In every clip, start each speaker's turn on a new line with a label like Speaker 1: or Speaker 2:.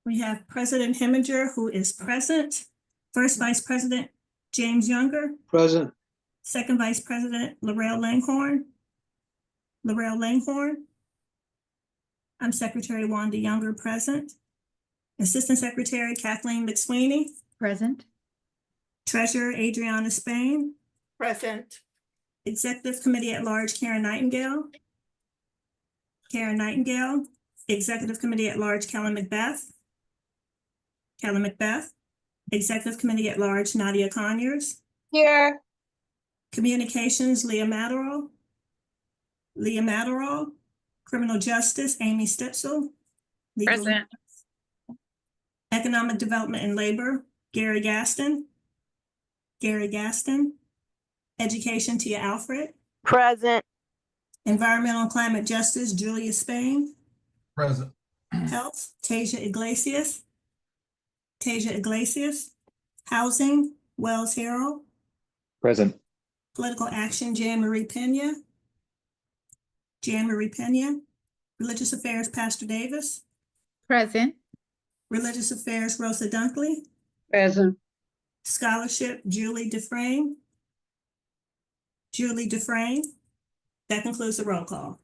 Speaker 1: We have President Heminger, who is present. First Vice President James Younger.
Speaker 2: Present.
Speaker 1: Second Vice President Laurel Langhorne. I'm Secretary Wanda Younger, present. Assistant Secretary Kathleen McSweeney.
Speaker 3: Present.
Speaker 1: Treasurer Adriana Spain.
Speaker 4: Present.
Speaker 1: Executive Committee at Large Karen Nightingale. Executive Committee at Large Kellen McBeth. Executive Committee at Large Nadia Conyers.
Speaker 4: Here.
Speaker 1: Communications Leah Matterall. Criminal Justice Amy Stitzel. Legal-
Speaker 3: Present.
Speaker 1: Economic Development and Labor Gary Gaston. Education Tia Alfred.
Speaker 4: Present. Environmental
Speaker 1: and Climate Justice Julia Spain.
Speaker 2: Present.
Speaker 1: Health Tasia Iglesias. Housing Wells Harrell.
Speaker 2: Present.
Speaker 1: Political Action Jan Marie Pena. Religious Affairs Pastor Davis.
Speaker 3: Present.
Speaker 1: Religious Affairs Rosa Dunkley.
Speaker 2: Present.
Speaker 1: Scholarship Julie Dufresne. That concludes the roll call.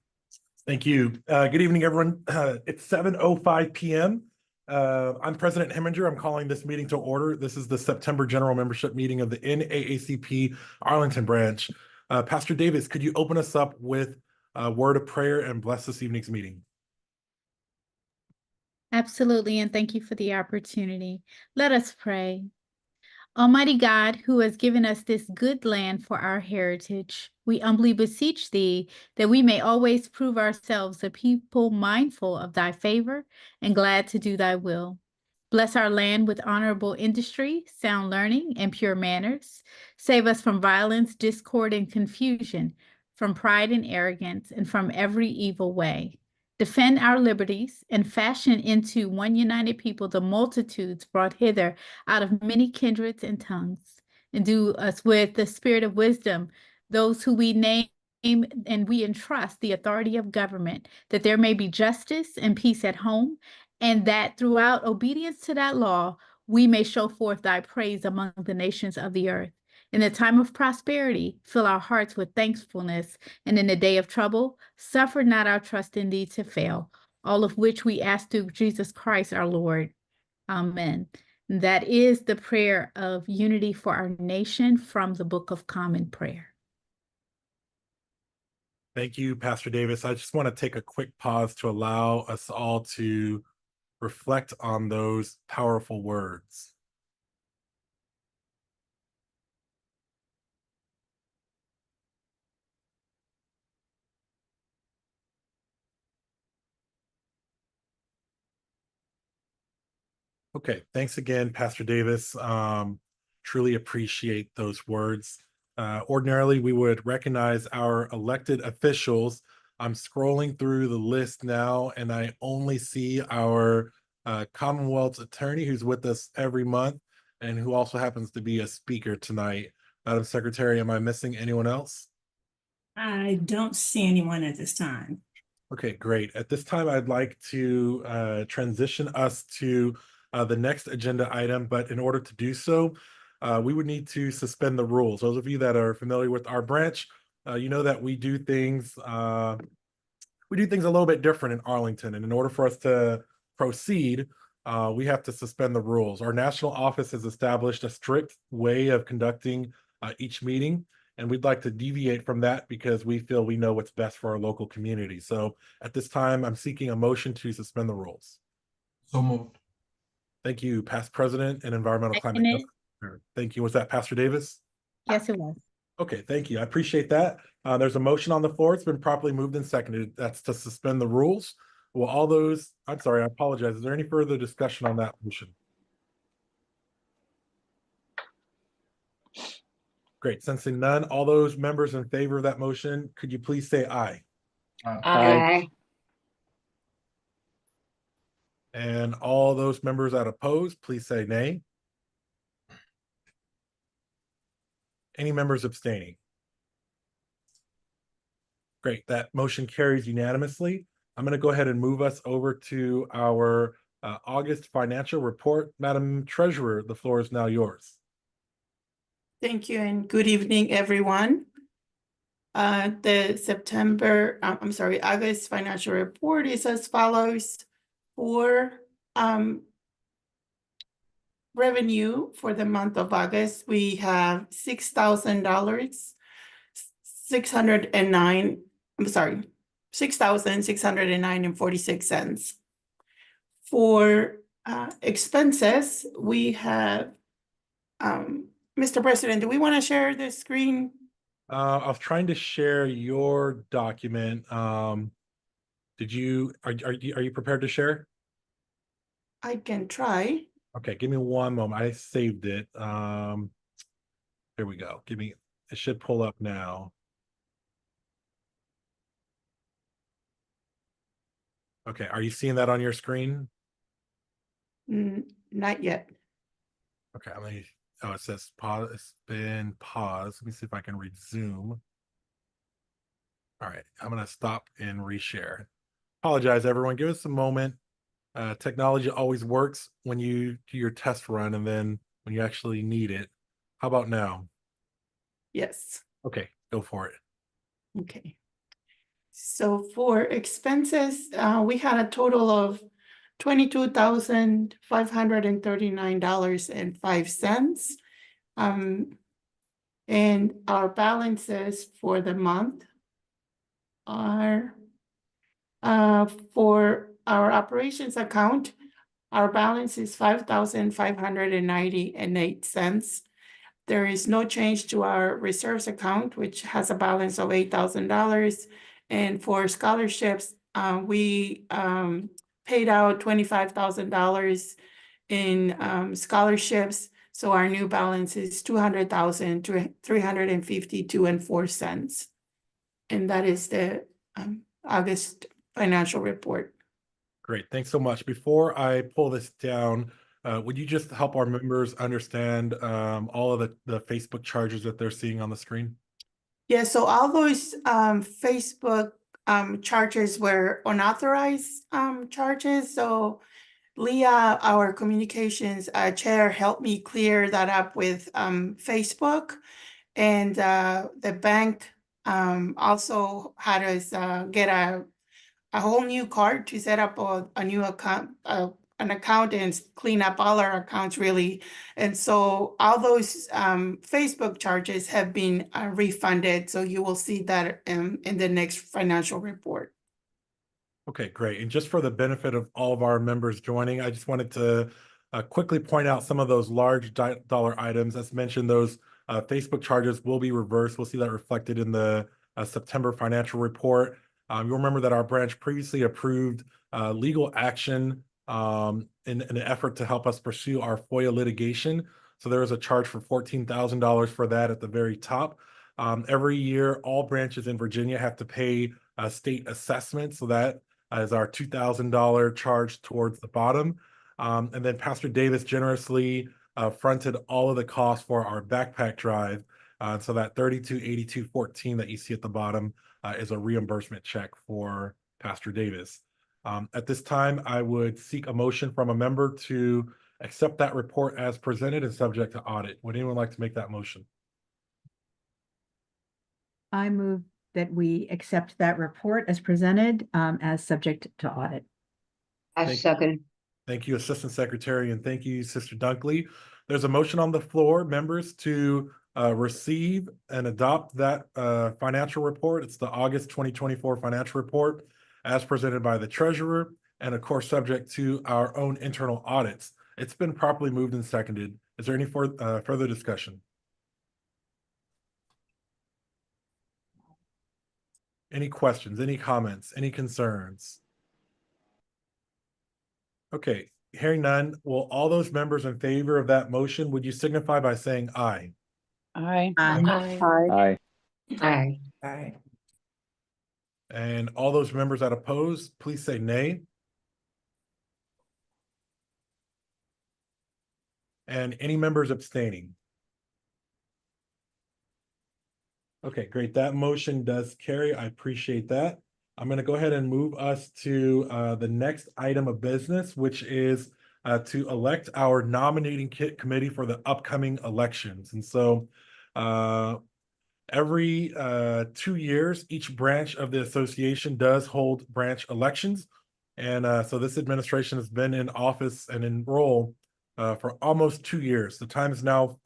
Speaker 5: Thank you. Good evening, everyone. It's 7:05 p.m. I'm President Heminger. I'm calling this meeting to order. This is the September General Membership Meeting of the NAACP Arlington Branch. Pastor Davis, could you open us up with a word of prayer and bless this evening's meeting?
Speaker 3: Absolutely, and thank you for the opportunity. Let us pray. Almighty God, who has given us this good land for our heritage, we humbly beseech thee that we may always prove ourselves a people mindful of thy favor and glad to do thy will. Bless our land with honorable industry, sound learning, and pure manners. Save us from violence, discord, and confusion, from pride and arrogance, and from every evil way. Defend our liberties and fashion into one united people the multitudes brought hither out of many kindreds and tongues. Endue us with the spirit of wisdom, those who we name and we entrust the authority of government, that there may be justice and peace at home, and that throughout obedience to that law, we may show forth thy praise among the nations of the earth. In the time of prosperity, fill our hearts with thankfulness, and in the day of trouble, suffer not our trust in thee to fail, all of which we ask through Jesus Christ our Lord. Amen. That is the prayer of unity for our nation from the Book of Common Prayer.
Speaker 5: Thank you, Pastor Davis. I just want to take a quick pause to allow us all to reflect on those powerful words. Okay, thanks again, Pastor Davis. Truly appreciate those words. Ordinarily, we would recognize our elected officials. I'm scrolling through the list now, and I only see our Commonwealth attorney who's with us every month and who also happens to be a speaker tonight. Madam Secretary, am I missing anyone else?
Speaker 1: I don't see anyone at this time.
Speaker 5: Okay, great. At this time, I'd like to transition us to the next agenda item, but in order to do so, we would need to suspend the rules. Those of you that are familiar with our branch, you know that we do things a little bit different in Arlington, and in order for us to proceed, we have to suspend the rules. Our national office has established a strict way of conducting each meeting, and we'd like to deviate from that because we feel we know what's best for our local community. So at this time, I'm seeking a motion to suspend the rules.
Speaker 2: So moved.
Speaker 5: Thank you, Past President and Environmental Climate
Speaker 3: Seconded.
Speaker 5: Justice. Thank you. Was that Pastor Davis?
Speaker 3: Yes, it was.
Speaker 5: Okay, thank you. I appreciate that. There's a motion on the floor. It's been properly moved and seconded. That's to suspend the rules. Well, I'm sorry, I apologize. Is there any further discussion on that motion? Great. Sensing none, all those members in favor of that motion, could you please say aye?
Speaker 2: Aye.
Speaker 5: And all those members that oppose, please say nay. Any members abstaining? Great, that motion carries unanimously. I'm going to go ahead and move us over to our August financial report. Madam Treasurer, the floor is now yours.
Speaker 6: Thank you and good evening, everyone. The August financial report is as follows. For revenue for the month of August, we have $6,609. $6,609.46. For expenses, we have, Mr. President, do we want to share the screen?
Speaker 5: I was trying to share your document. Are you prepared to share?
Speaker 6: I can try.
Speaker 5: Okay, give me one moment. I saved it. Here we go. It should pull up now. Okay, are you seeing that on your screen?
Speaker 6: Not yet.
Speaker 5: Okay, it says pause. It's been paused. Let me see if I can resume. All right, I'm gonna stop and reshare. Apologize, everyone. Give us a moment. Technology always works when you do your test run and then when you actually need it. How about now?
Speaker 6: Yes.
Speaker 5: Okay, go for it.
Speaker 6: Okay. So for expenses, we had a total of $22,539.05. And our balances for the month are for our operations account, our balance is $5,590.08. There is no change to our reserves account, which has a balance of $8,000. And for scholarships, we paid out $25,000 in scholarships. So our new balance is $200,352.04. And that is the August financial report.
Speaker 5: Great, thanks so much. Before I pull this down, would you just help our members understand all of the Facebook charges that they're seeing on the screen?
Speaker 6: Yeah, so all those Facebook charges were unauthorized charges. So Leah, our communications chair, helped me clear that up with Facebook. And the bank also had us get a whole new card to set up a new account, an account, and clean up all our accounts, really. And so all those Facebook charges have been refunded. So you will see that in the next financial report.
Speaker 5: Okay, great. And just for the benefit of all of our members joining, I just wanted to quickly point out some of those large dollar items. As mentioned, those Facebook charges will be reversed. We'll see that reflected in the September financial report. You'll remember that our branch previously approved legal action in an effort to help us pursue our FOIA litigation. So there was a charge for $14,000 for that at the very top. Every year, all branches in Virginia have to pay a state assessment. So that is our $2,000 charge towards the bottom. And then Pastor Davis generously fronted all of the costs for our backpack drive. So that $32,8214 that you see at the bottom is a reimbursement check for Pastor Davis. At this time, I would seek a motion from a member to accept that report as presented and subject to audit. Would anyone like to make that motion?
Speaker 7: I move that we accept that report as presented as subject to audit.
Speaker 2: Second.
Speaker 5: Thank you, Assistant Secretary, and thank you, Sister Dunkley. There's a motion on the floor, members, to receive and adopt that financial report. It's the August 2024 financial report as presented by the Treasurer, and of course, subject to our own internal audits. It's been properly moved and seconded. Is there any further discussion? Any questions, any comments, any concerns? Okay, hearing none, will all those members in favor of that motion, would you signify by saying aye?
Speaker 2: Aye.
Speaker 4: Aye.
Speaker 2: Aye.
Speaker 4: Aye.
Speaker 5: And all those members that oppose, please say nay. And any members abstaining? Okay, great. That motion does carry. I appreciate that. I'm going to go ahead and move us to the next item of business, which is to elect our nominating committee for the upcoming elections. And so every 2 years, each branch of the association does hold branch elections. And so this administration has been in office and in role for almost 2 years. The time has now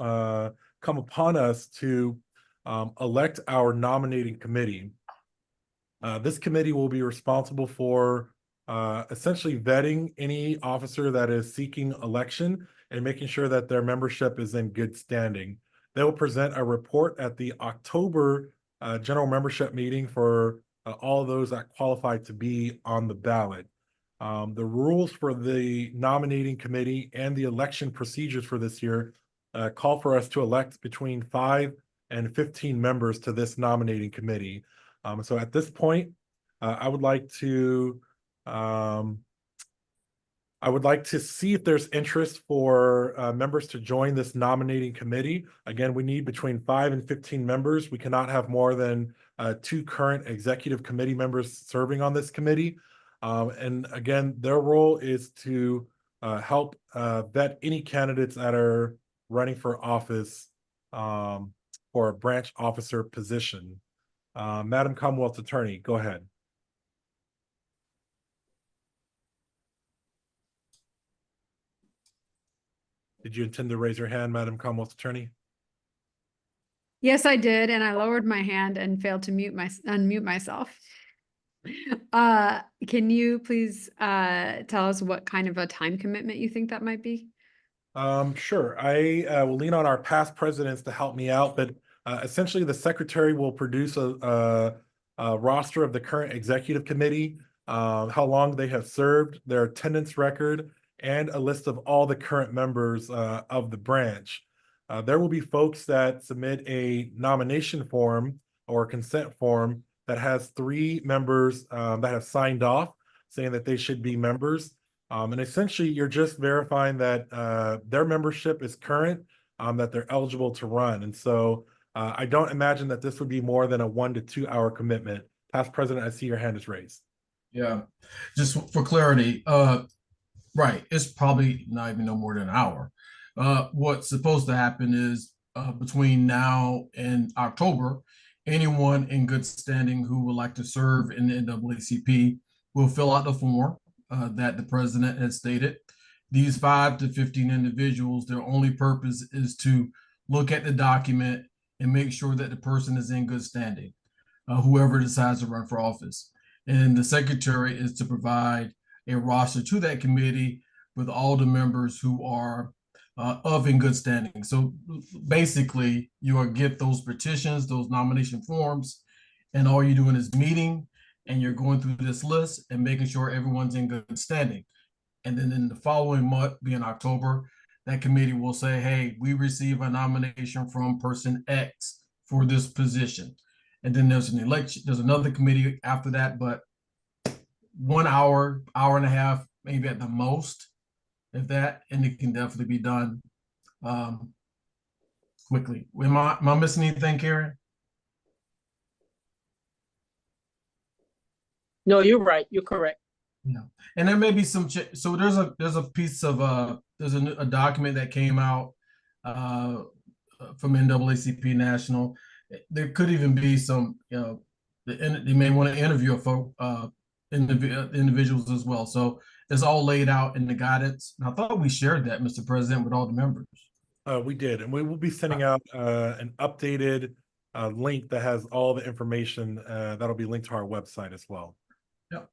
Speaker 5: come upon us to elect our nominating committee. This committee will be responsible for essentially vetting any officer that is seeking election and making sure that their membership is in good standing. They will present a report at the October general membership meeting for all those that qualify to be on the ballot. The rules for the nominating committee and the election procedures for this year call for us to elect between 5 and 15 members to this nominating committee. So at this point, I would like to see if there's interest for members to join this nominating committee. Again, we need between 5 and 15 members. We cannot have more than 2 current executive committee members serving on this committee. And again, their role is to help vet any candidates that are running for office for a branch officer position. Madam Commonwealth Attorney, go ahead. Did you intend to raise your hand, Madam Commonwealth Attorney?
Speaker 8: Yes, I did, and I lowered my hand and failed to unmute myself. Can you please tell us what kind of a time commitment you think that might be?
Speaker 5: Sure. I will lean on our past presidents to help me out, but essentially the secretary will produce a roster of the current executive committee, how long they have served, their attendance record, and a list of all the current members of the branch. There will be folks that submit a nomination form or consent form that has 3 members that have signed off saying that they should be members. And essentially, you're just verifying that their membership is current, that they're eligible to run. And so I don't imagine that this would be more than a 1 to 2 hour commitment. Past President, I see your hand is raised.
Speaker 9: Yeah, just for clarity, right, it's probably not even no more than an hour. What's supposed to happen is between now and October, anyone in good standing who would like to serve in the NAACP will fill out the form that the president has stated. These 5 to 15 individuals, their only purpose is to look at the document and make sure that the person is in good standing, whoever decides to run for office. And the secretary is to provide a roster to that committee with all the members who are of in good standing. So basically, you will get those petitions, those nomination forms, and all you're doing is meeting and you're going through this list and making sure everyone's in good standing. And then in the following month, being October, that committee will say, hey, we receive a nomination from person X for this position. And then there's an election, there's another committee after that, but 1 hour, hour and a half, maybe at the most, if that, and it can definitely be done quickly. Am I missing anything, Karen?
Speaker 10: No, you're right. You're correct.
Speaker 9: Yeah, and there may be some. So there's a piece of there's a document that came out from NAACP National. There could even be some, they may want to interview individuals as well. So it's all laid out in the guidance. And I thought we shared that, Mr. President, with all the members.
Speaker 5: We did, and we will be sending out an updated link that has all the information that'll be linked to our website as well.
Speaker 9: Yeah.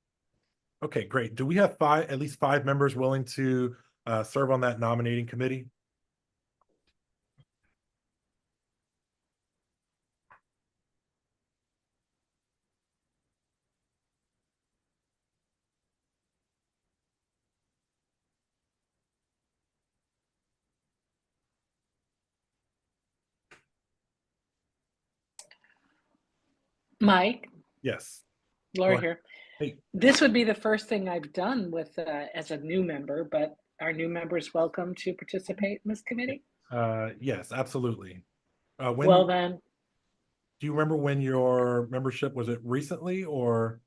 Speaker 5: Okay, great. Do we have at least five members willing to serve on that nominating committee?
Speaker 10: Mike,
Speaker 5: Yes.
Speaker 10: Laura
Speaker 5: Go ahead.
Speaker 10: here.
Speaker 5: Hey.
Speaker 10: This would be the first thing I've done with as a new member, but are new members welcome to participate in this committee?
Speaker 5: Yes, absolutely.
Speaker 10: Well then,
Speaker 5: Do you remember when your membership, was it recently or?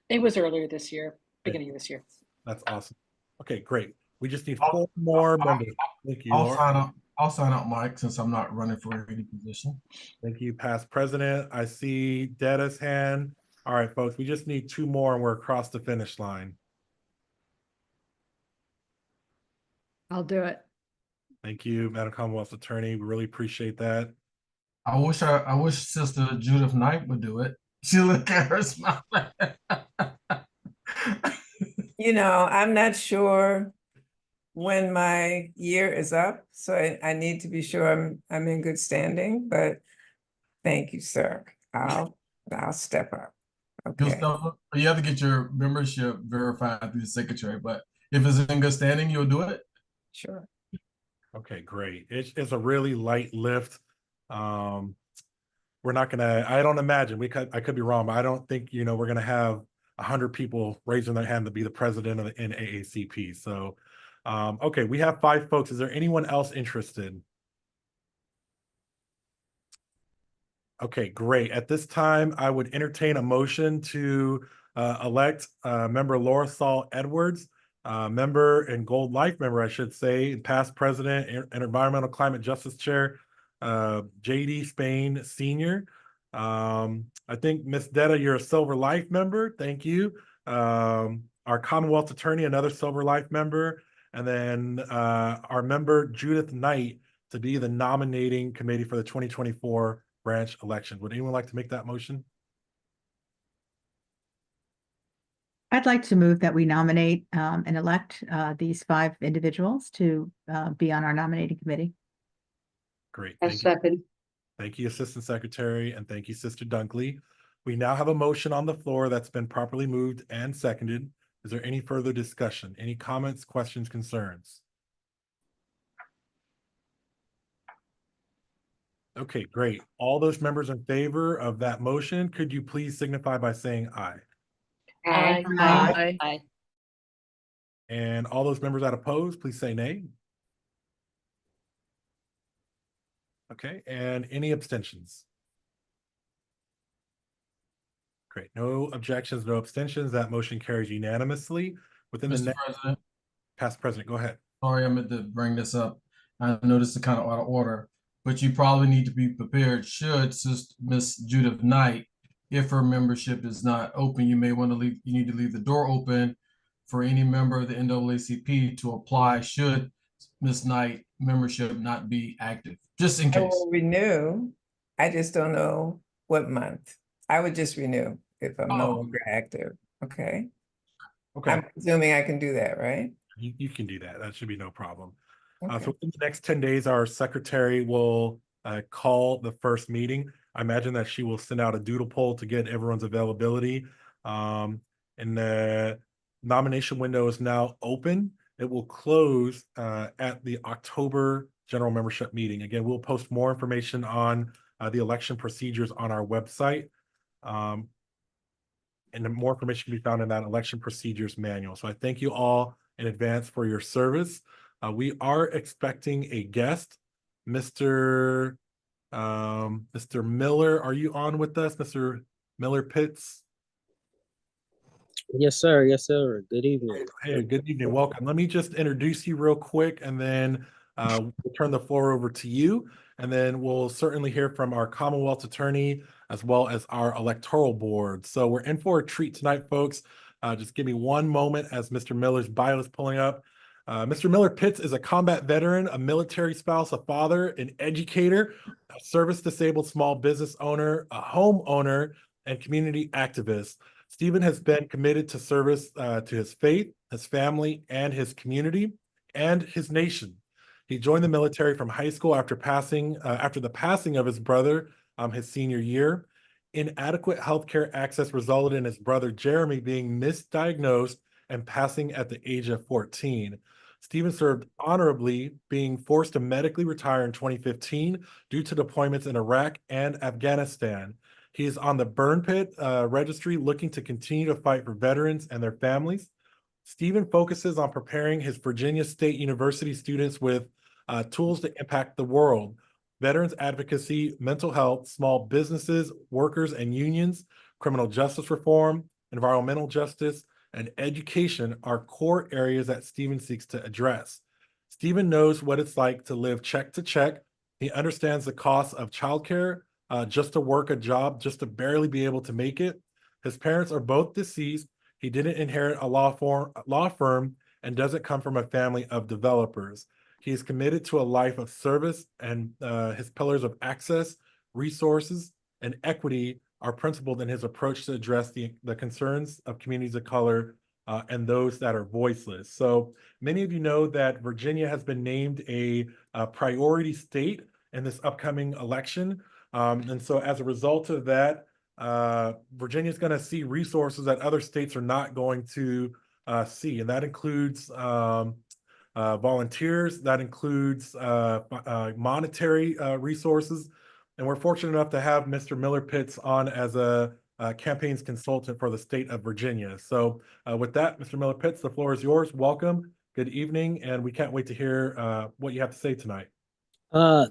Speaker 10: It was earlier this year, beginning of this year.
Speaker 5: That's awesome. Okay, great. We just need
Speaker 9: I'll-
Speaker 5: 4 more members. Thank you,
Speaker 9: I'll
Speaker 5: Laura.
Speaker 9: sign up. I'll sign up, Mike, since I'm not running for any position.
Speaker 5: Thank you, past president. I see Detta's hand. All right, folks, we just need 2 more and we're across the finish line.
Speaker 8: I'll do it.
Speaker 5: Thank you, Madam Commonwealth Attorney. We really appreciate that.
Speaker 9: I wish Sister Judith Knight would do it. She look at her smiling.
Speaker 11: You know, I'm not sure when my year is up, so I need to be sure I'm in good standing, but thank you, sir. I'll step up.
Speaker 9: You'll
Speaker 11: Okay.
Speaker 9: step up. You have to get your membership verified through the secretary, but if it's in good standing, you'll do it.
Speaker 11: Sure.
Speaker 5: Okay, great. It's a really light lift. We're not gonna, I don't imagine, I could be wrong, but I don't think, we're gonna have 100 people raising their hand to be the president of the NAACP. So, okay, we have 5 folks. Is there anyone else interested? Okay, great. At this time, I would entertain a motion to elect member Laura Saul Edwards, member and Gold Life member, I should say, past president and Environmental Climate Justice Chair, J.D. Spain Sr. I think Ms. Detta, you're a Silver Life member. Thank you. Our Commonwealth Attorney, another Silver Life member, and then our member Judith Knight to be the nominating committee for the 2024 branch election. Would anyone like to make that motion?
Speaker 7: I'd like to move that we nominate and elect these 5 individuals to be on our nominating committee.
Speaker 5: Great.
Speaker 2: I
Speaker 5: Thank you.
Speaker 2: second.
Speaker 5: Thank you, Assistant Secretary, and thank you, Sister Dunkley. We now have a motion on the floor that's been properly moved and seconded. Is there any further discussion? Any comments, questions, concerns? Okay, great. All those members in favor of that motion, could you please signify by saying aye?
Speaker 2: Aye.
Speaker 7: Aye.
Speaker 2: Aye.
Speaker 5: And all those members that oppose, please say nay. Okay, and any abstentions? Great, no objections, no abstentions. That motion carries unanimously. Within the
Speaker 9: Mr.
Speaker 5: next,
Speaker 9: President,
Speaker 5: past president, go ahead.
Speaker 9: sorry, I meant to bring this up. I know this is kind of out of order, but you probably need to be prepared should Miss Judith Knight, if her membership is not open, you may want to leave, you need to leave the door open for any member of the NAACP to apply should Miss Knight membership not be active, just in
Speaker 11: I
Speaker 9: case.
Speaker 11: will renew. I just don't know what month. I would just renew if I'm no longer active. Okay.
Speaker 5: Okay,
Speaker 11: I'm presuming I can do that, right?
Speaker 5: you can do that. That should be no problem.
Speaker 11: Okay.
Speaker 5: So in the next 10 days, our secretary will call the first meeting. I imagine that she will send out a doodle poll to get everyone's availability. And the nomination window is now open. It will close at the October general membership meeting. Again, we'll post more information on the election procedures on our website. And the more information can be found in that election procedures manual. So I thank you all in advance for your service. We are expecting a guest, Mr. Miller. Are you on with us, Mr. Miller Pitts?
Speaker 12: Yes, sir. Yes, sir. Good evening.
Speaker 5: Hey, good evening. Welcome. Let me just introduce you real quick, and then we'll turn the floor over to you, and then we'll certainly hear from our Commonwealth Attorney as well as our electoral board. So we're in for a treat tonight, folks. Just give me one moment as Mr. Miller's bio is pulling up. Mr. Miller Pitts is a combat veteran, a military spouse, a father, an educator, a service-disabled small business owner, a homeowner, and community activist. Stephen has been committed to service to his faith, his family, and his community, and his nation. He joined the military from high school after the passing of his brother his senior year. Inadequate healthcare access resulted in his brother Jeremy being misdiagnosed and passing at the age of 14. Stephen served honorably, being forced to medically retire in 2015 due to deployments in Iraq and Afghanistan. He is on the burn pit registry looking to continue to fight for veterans and their families. Stephen focuses on preparing his Virginia State University students with tools to impact the world: veterans advocacy, mental health, small businesses, workers and unions, criminal justice reform, environmental justice, and education are core areas that Stephen seeks to address. Stephen knows what it's like to live check to check. He understands the cost of childcare, just to work a job, just to barely be able to make it. His parents are both deceased. He didn't inherit a law firm and doesn't come from a family of developers. He is committed to a life of service, and his pillars of access, resources, and equity are principled in his approach to address the concerns of communities of color and those that are voiceless. So many of you know that Virginia has been named a priority state in this upcoming election. And so as a result of that, Virginia is going to see resources that other states are not going to see. And that includes volunteers, that includes monetary resources. And we're fortunate enough to have Mr. Miller Pitts on as a campaigns consultant for the state of Virginia. So with that, Mr. Miller Pitts, the floor is yours. Welcome. Good evening. And we can't wait to hear what you have to say tonight.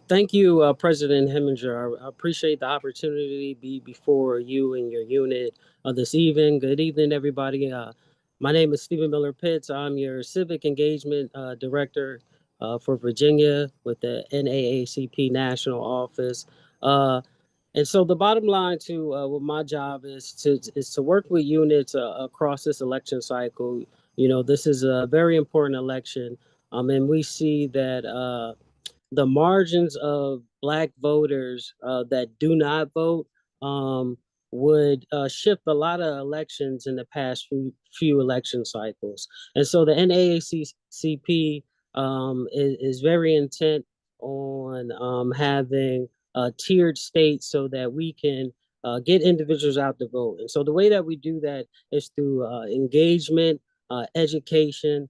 Speaker 12: Thank you, President Heminger. I appreciate the opportunity to be before you and your unit this evening. Good evening, everybody. My name is Stephen Miller Pitts. I'm your Civic Engagement Director for Virginia with the NAACP National Office. And so the bottom line to what my job is to work with units across this election cycle. You know, this is a very important election, and we see that the margins of Black voters that do not vote would shift a lot of elections in the past few election cycles. And so the NAACP is very intent on having tiered states so that we can get individuals out to vote. And so the way that we do that is through engagement, education,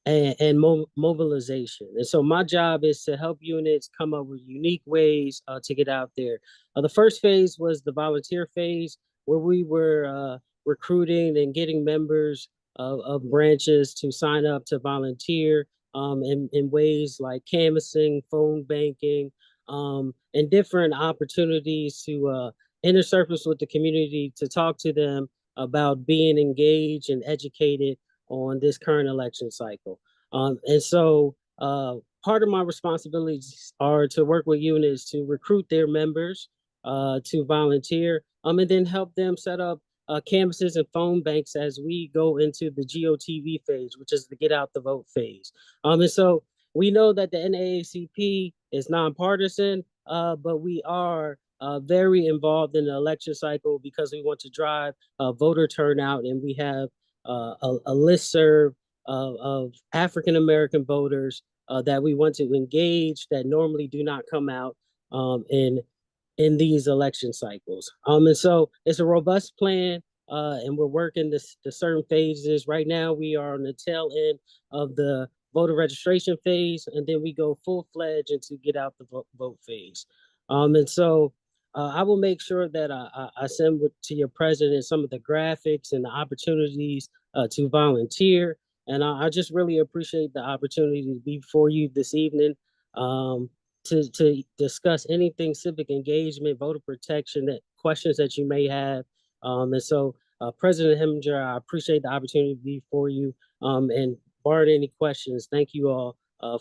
Speaker 12: and mobilization. And so my job is to help units come up with unique ways to get out there. The first phase was the volunteer phase, where we were recruiting and getting members of branches to sign up to volunteer in ways like canvassing, phone banking, and different opportunities to intersurface with the community, to talk to them about being engaged and educated on this current election cycle. And so part of my responsibilities are to work with units to recruit their members to volunteer, and then help them set up canvases and phone banks as we go into the GOTV phase, which is the get out the vote phase. And so we know that the NAACP is nonpartisan, but we are very involved in the election cycle because we want to drive voter turnout, and we have a listserv of African-American voters that we want to engage that normally do not come out in these election cycles. And so it's a robust plan, and we're working the certain phases. Right now, we are on the tail end of the voter registration phase, and then we go full-fledged into get out the vote phase. And so I will make sure that I send to your president some of the graphics and the opportunities to volunteer. And I just really appreciate the opportunity to be before you this evening to discuss anything civic engagement, voter protection, that questions that you may have. And so President Heminger, I appreciate the opportunity to be before you. And barring any questions, thank you all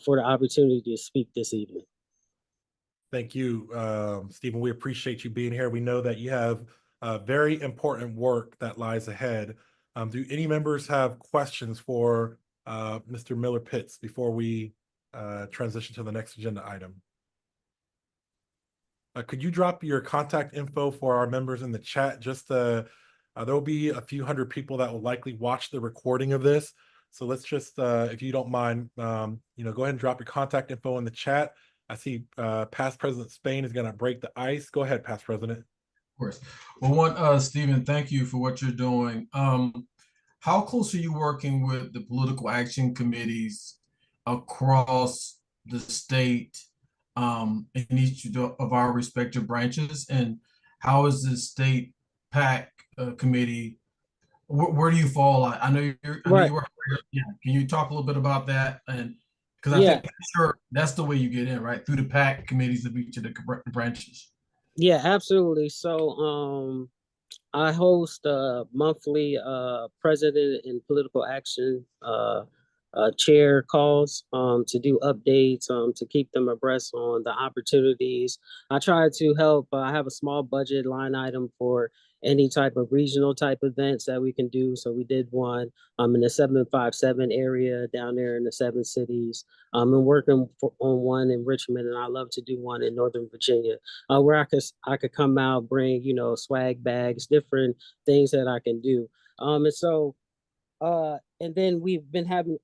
Speaker 12: for the opportunity to speak this evening.
Speaker 5: Thank you, Stephen. We appreciate you being here. We know that you have very important work that lies ahead. Do any members have questions for Mr. Miller Pitts before we transition to the next agenda item? Could you drop your contact info for our members in the chat? Just there will be a few hundred people that will likely watch the recording of this. So let's just, if you don't mind, go ahead and drop your contact info in the chat. I see past President Spain is going to break the ice. Go ahead, past President.
Speaker 9: Of course. Well, Stephen, thank you for what you're doing. How close are you working with the political action committees across the state in each of our respective branches? And how is the state PAC committee? Where do you fall? I know you're
Speaker 12: right.
Speaker 9: Yeah. Can you talk a little bit about that? And because I think sure that's the way you get in, right? Through the PAC committees of each of the branches.
Speaker 12: Yeah, absolutely. So I host monthly president and political action chair calls to do updates, to keep them abreast on the opportunities. I try to help. I have a small budget line item for any type of regional type events that we can do. So we did one in the 757 area down there in the 7 cities. I'm working on one in Richmond, and I love to do one in Northern Virginia, where I could come out, bring swag bags, different things that I can do. And then we've been having,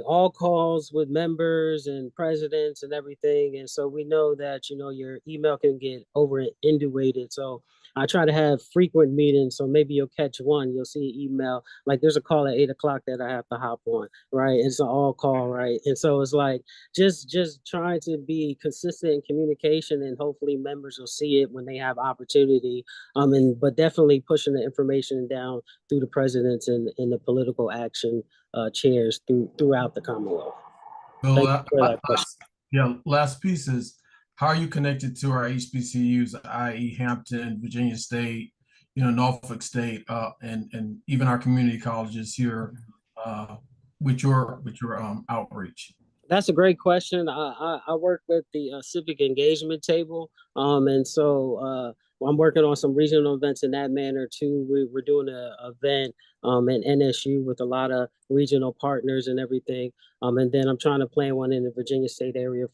Speaker 12: all calls with members and presidents and everything. And so we know that, your email can get over inundated. So I try to have frequent meetings. So maybe you'll catch one, you'll see an email, like there's a call at 8 o'clock that I have to hop on, right? It's an all call, right? And so it's like, just trying to be consistent in communication, and hopefully members will see it when they have opportunity. But definitely pushing the information down through the presidents and the political action chairs throughout the Commonwealth.
Speaker 9: So
Speaker 12: Thank you for that question.
Speaker 9: last piece is, how are you connected to our HBCUs, i.e. Hampton, Virginia State, Norfolk State, and even our community colleges here with your outreach?
Speaker 12: That's a great question. I work with the civic engagement table, and so I'm working on some regional events in that manner too. We're doing an event in NSU with a lot of regional partners and everything, and then I'm trying to plan one in the Virginia State area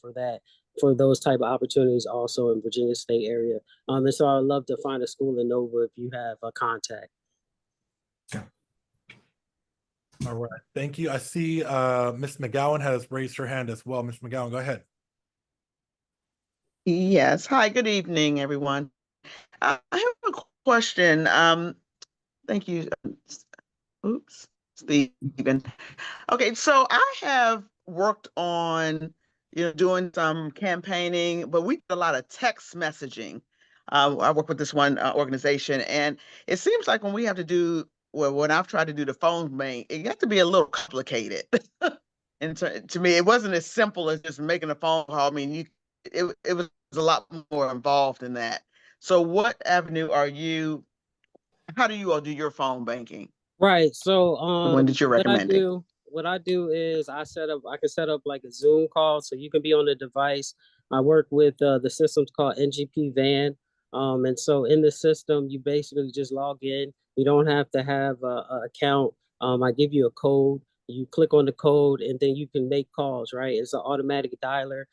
Speaker 12: for those type of opportunities also in Virginia State area. And so I'd love to find a school in Nova if you have a contact.
Speaker 5: All right, thank you. I see Ms. McGowan has raised her hand as well. Ms. McGowan, go ahead.
Speaker 13: Yes. Hi, good evening, everyone. I have a question. Thank you. Oops, Stephen. Okay, so I have worked on, doing some campaigning, but we did a lot of text messaging. I work with this one organization, and it seems like when we have to do, well, when I've tried to do the phone bank, it got to be a little complicated. And to me, it wasn't as simple as just making a phone call. I mean, it was a lot more involved in that. So what avenue how do you all do your phone banking?
Speaker 12: Right. So
Speaker 13: When did you recommend it?
Speaker 12: What I do is I can set up like a Zoom call so you can be on the device. I work with the systems called NGP Van. And so in the system, you basically just log in. You don't have to have a account. I give you a code. You click on the code and then you can make calls, right? It's an automatic dialer.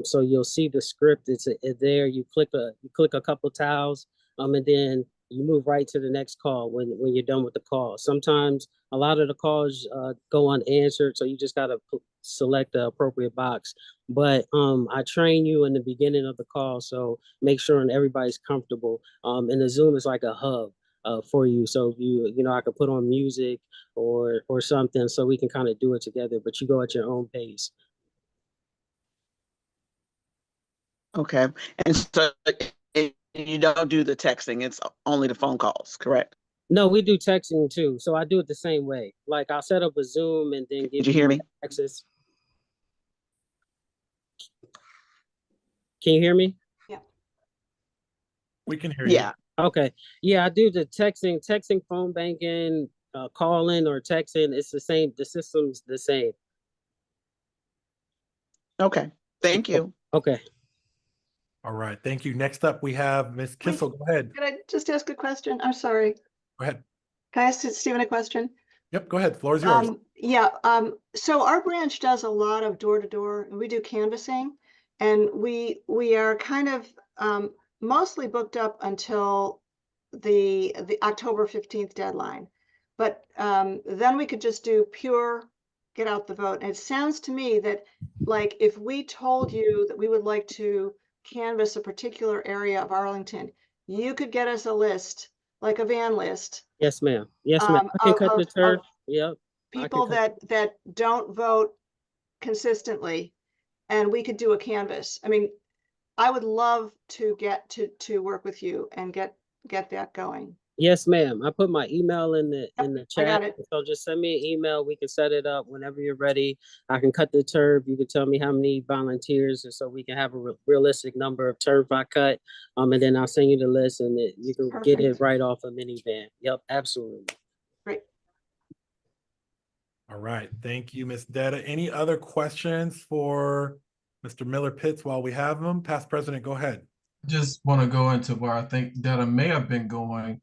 Speaker 12: So you'll see the script. It's there. You click a couple tiles, and then you move right to the next call when you're done with the call. Sometimes a lot of the calls go unanswered, so you just gotta select the appropriate box. But I train you in the beginning of the call, so make sure everybody's comfortable. And the Zoom is like a hub for you. So if I could put on music or something, so we can kind of do it together. But you go at your own pace.
Speaker 13: Okay, and so you don't do the texting, it's only the phone calls, correct?
Speaker 12: No, we do texting too. So I do it the same way. Like I'll set up a Zoom and then give
Speaker 13: you hear me?
Speaker 12: access. Can you hear me?
Speaker 4: Yeah.
Speaker 5: We can hear you.
Speaker 13: Yeah.
Speaker 12: Okay. Yeah, I do the texting, phone banking, calling or texting. It's the same. The system's the same.
Speaker 13: Okay. Thank you.
Speaker 12: Okay.
Speaker 5: All right, thank you. Next up, we have Ms. Kissel. Go ahead.
Speaker 4: Could I just ask a question? I'm sorry.
Speaker 5: Go ahead.
Speaker 4: Can I ask Stephen a question?
Speaker 5: Yep, go ahead. Floor is yours.
Speaker 4: So our branch does a lot of door-to-door, and we do canvassing, and we are kind of mostly booked up until the October 15th deadline. But then we could just do pure get out the vote. And it sounds to me that, like, if we told you that we would like to canvass a particular area of Arlington, you could get us a list, like a van list.
Speaker 12: Yes, ma'am. Yes, ma'am. I can cut the turf. Yep.
Speaker 4: People that don't vote consistently, and we could do a canvas. I mean, I would love to get to work with you and get that going.
Speaker 12: Yes, ma'am. I put my email in the
Speaker 4: I got
Speaker 12: chat.
Speaker 4: it.
Speaker 12: So just send me an email. We can set it up whenever you're ready. I can cut the turf. You can tell me how many volunteers, and so we can have a realistic number of turf I cut. And then I'll send you the list, and you can get it
Speaker 4: Perfect.
Speaker 12: right off a minivan. Yep, absolutely.
Speaker 4: Great.
Speaker 5: All right, thank you, Ms. Detta. Any other questions for Mr. Miller-Pitts while we have him? Past President, go ahead.
Speaker 9: Just want to go into where I think Detta may have been going.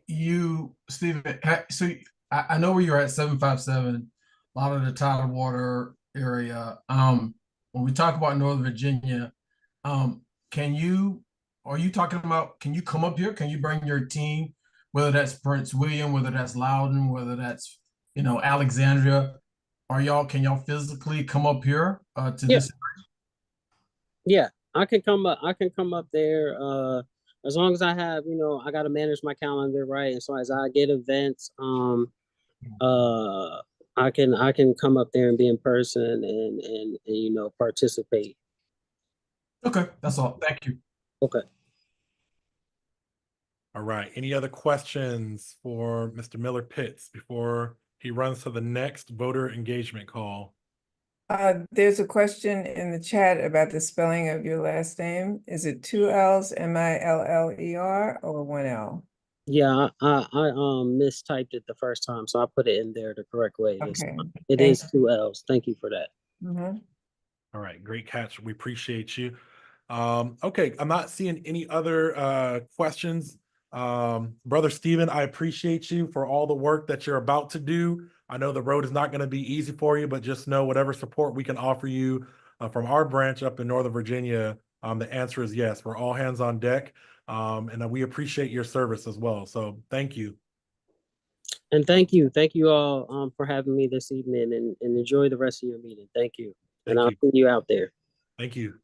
Speaker 9: You, Stephen, so I know where you're at 757, a lot of the tidal water area. When we talk about Northern Virginia, are you talking about, can you come up here? Can you bring your team, whether that's Prince William, whether that's Loudoun, whether that's, Alexandria? Can y'all physically come up here to
Speaker 12: Yeah.
Speaker 9: this?
Speaker 12: Yeah, I can come up. I can come up there. As long as I have, I got to manage my calendar right. And so as I get events, I can come up there and be in person and participate.
Speaker 9: Okay, that's all. Thank you.
Speaker 12: Okay.
Speaker 5: All right, any other questions for Mr. Miller-Pitts before he runs to the next voter engagement call?
Speaker 11: There's a question in the chat about the spelling of your last name. Is it 2 L's, Miller, or 1 L?
Speaker 12: Yeah, I mistyped it the first time, so I put it in there the correct way this
Speaker 11: Okay,
Speaker 12: time. It
Speaker 11: thank
Speaker 12: is 2 L's. Thank you for that.
Speaker 5: All right, great catch. We appreciate you. Okay, I'm not seeing any other questions. Brother Stephen, I appreciate you for all the work that you're about to do. I know the road is not going to be easy for you, but just know whatever support we can offer you from our branch up in Northern Virginia, the answer is yes. We're all hands on deck, and we appreciate your service as well. So thank you.
Speaker 12: And thank you all for having me this evening, and enjoy the rest of your meeting. Thank you. And I'll see you out there.
Speaker 5: Thank you.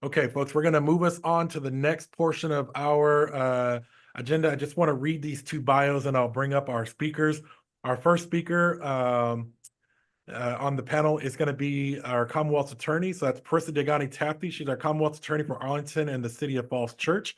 Speaker 5: Okay, folks, we're going to move us on to the next portion of our agenda. I just want to read these two bios and I'll bring up our speakers. Our first speaker on the panel is going to be our Commonwealth's attorney. So that's Parisa Dehghani-Tafti. She's our Commonwealth's attorney for Arlington and the City of Falls Church.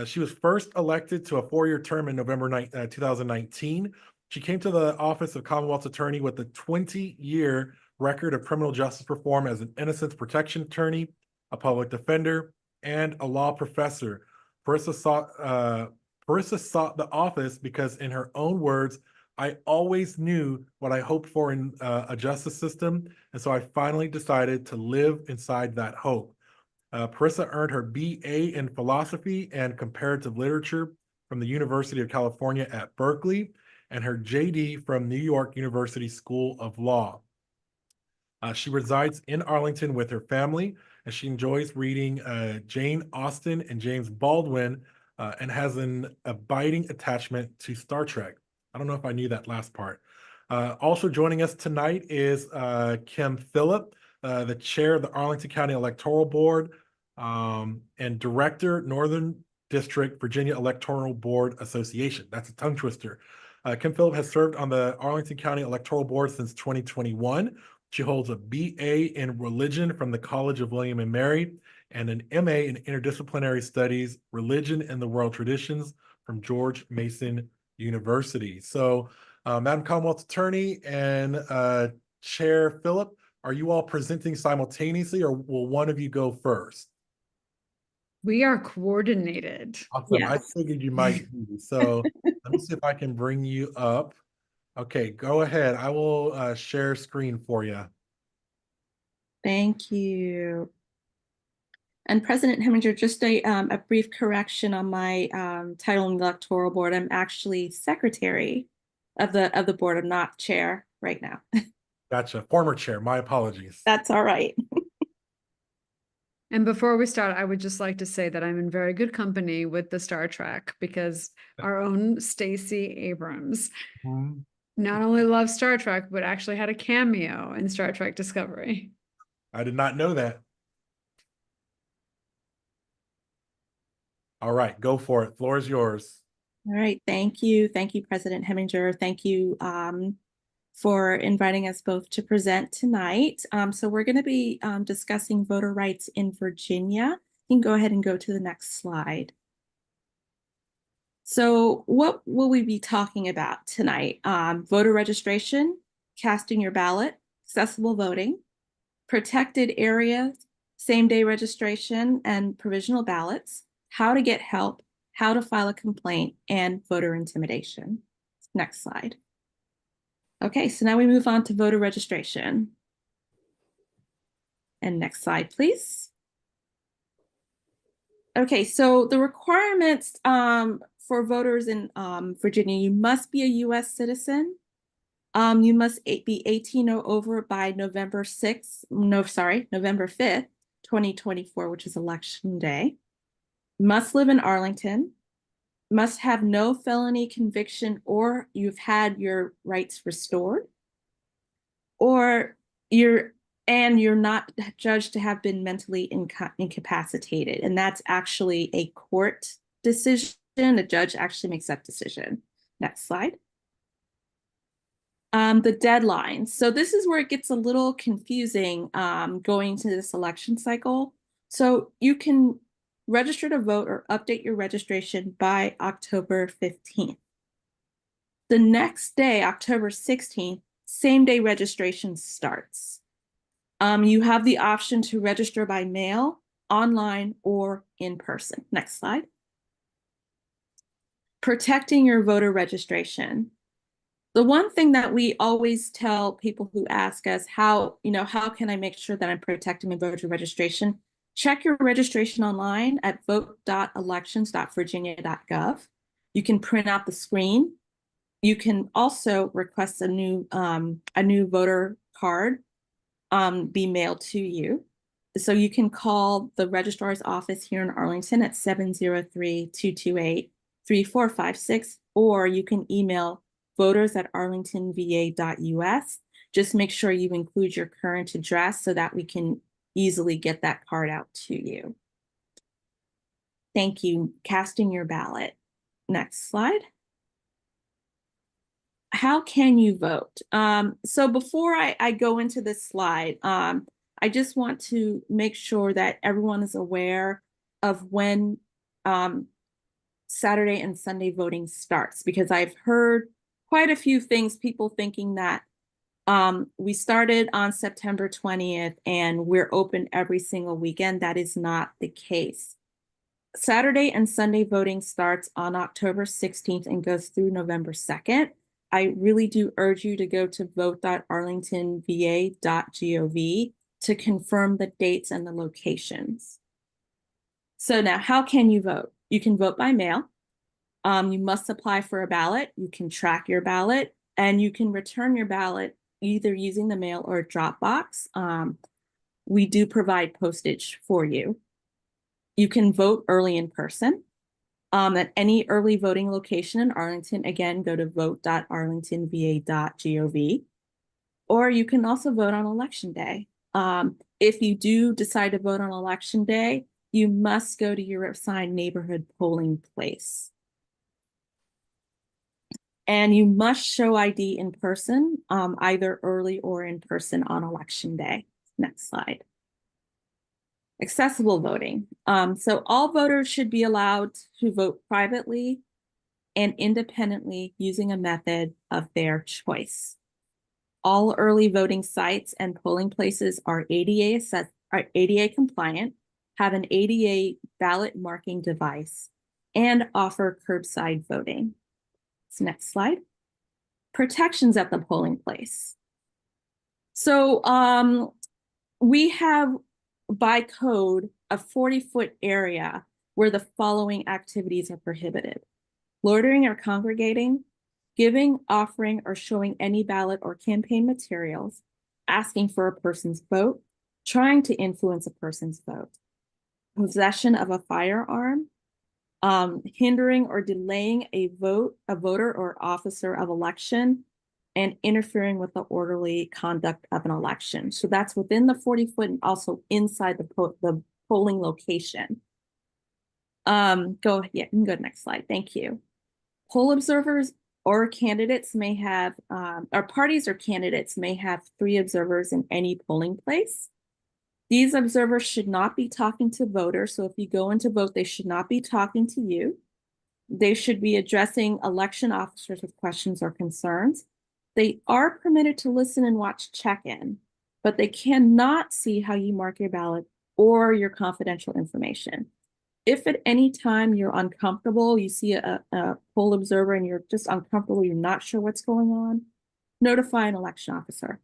Speaker 5: She was first elected to a 4-year term in November 2019. She came to the office of Commonwealth's attorney with a 20-year record of criminal justice reform as an innocence protection attorney, a public defender, and a law professor. Parisa sought the office because, in her own words, "I always knew what I hoped for in a justice system, and so I finally decided to live inside that hope." Parisa earned her BA in Philosophy and Comparative Literature from the University of California at Berkeley and her JD from New York University School of Law. She resides in Arlington with her family, and she enjoys reading Jane Austen and James Baldwin, and has an abiding attachment to Star Trek. I don't know if I knew that last part. Also joining us tonight is Kim Phillip, the chair of the Arlington County Electoral Board and director, Northern District Virginia Electoral Board Association. That's a tongue twister. Kim Phillip has served on the Arlington County Electoral Board since 2021. She holds a BA in Religion from the College of William and Mary and an MA in Interdisciplinary Studies, Religion and the World Traditions from George Mason University. So, Madam Commonwealth Attorney and Chair Phillip, are you all presenting simultaneously, or will one of you go first?
Speaker 8: We are coordinated.
Speaker 5: Awesome. Yes. I figured you might be. So let me see if I can bring you up. Okay, go ahead. I will share screen for you.
Speaker 14: Thank you. And President Heminger, just a brief correction on my title in the electoral board. I'm actually secretary of the board. I'm not chair right now.
Speaker 5: Gotcha. Former chair. My apologies.
Speaker 14: That's all right.
Speaker 8: And before we start, I would just like to say that I'm in very good company with the Star Trek, because our own Stacey Abrams not only loves Star Trek, but actually had a cameo in Star Trek Discovery.
Speaker 5: I did not know that. All right, go for it. Floor is yours.
Speaker 14: All right, thank you. Thank you, President Heminger. Thank you for inviting us both to present tonight. So we're going to be discussing voter rights in Virginia. You can go ahead and go to the next slide. So what will we be talking about tonight? Voter registration, casting your ballot, accessible voting, protected areas, same-day registration and provisional ballots, how to get help, how to file a complaint, and voter intimidation. Next slide. Okay, so now we move on to voter registration. And next slide, please. Okay, so the requirements for voters in Virginia, you must be a US citizen. You must be 18 or over by November 5th, 2024, which is election day. Must live in Arlington. Must have no felony conviction or you've had your rights restored. Or you're not judged to have been mentally incapacitated. And that's actually a court decision. The judge actually makes that decision. Next slide. The deadline. So this is where it gets a little confusing going to this election cycle. So you can register to vote or update your registration by October 15th. The next day, October 16th, same day registration starts. You have the option to register by mail, online, or in person. Next slide. Protecting your voter registration. The one thing that we always tell people who ask us how can I make sure that I'm protecting my voter registration? Check your registration online at vote.elections.virginia.gov. You can print out the screen. You can also request a new voter card be mailed to you. So you can call the registrar's office here in Arlington at 703-228-3456, or you can email voters@arlingtonva.us. Just make sure you include your current address so that we can easily get that card out to you. Thank you. Casting your ballot. Next slide. How can you vote? So before I go into this slide, I just want to make sure that everyone is aware of when Saturday and Sunday voting starts, because I've heard quite a few things, people thinking that we started on September 20th and we're open every single weekend. That is not the case. Saturday and Sunday voting starts on October 16th and goes through November 2nd. I really do urge you to go to vote.arlingtonva.gov to confirm the dates and the locations. So now, how can you vote? You can vote by mail. You must apply for a ballot. You can track your ballot, and you can return your ballot either using the mail or a drop box. We do provide postage for you. You can vote early in person. At any early voting location in Arlington, again, go to vote.arlingtonva.gov. Or you can also vote on election day. If you do decide to vote on election day, you must go to your assigned neighborhood polling place. And you must show ID in person, either early or in person on election day. Next slide. Accessible voting. So all voters should be allowed to vote privately and independently using a method of their choice. All early voting sites and polling places are ADA compliant, have an ADA ballot marking device, and offer curbside voting. So next slide. Protections at the polling place. So we have by code a 40-foot area where the following activities are prohibited: loitering or congregating, giving, offering, or showing any ballot or campaign materials, asking for a person's vote, trying to influence a person's vote, possession of a firearm, hindering or delaying a voter or officer of election, and interfering with the orderly conduct of an election. So that's within the 40-foot and also inside the polling location. You can go to next slide. Thank you. Poll observers or candidates may have, or parties or candidates may have 3 observers in any polling place. These observers should not be talking to voters. So if you go in to vote, they should not be talking to you. They should be addressing election officers with questions or concerns. They are permitted to listen and watch check-in, but they cannot see how you mark your ballot or your confidential information. If at any time you're uncomfortable, you see a poll observer and you're just uncomfortable, you're not sure what's going on, notify an election officer.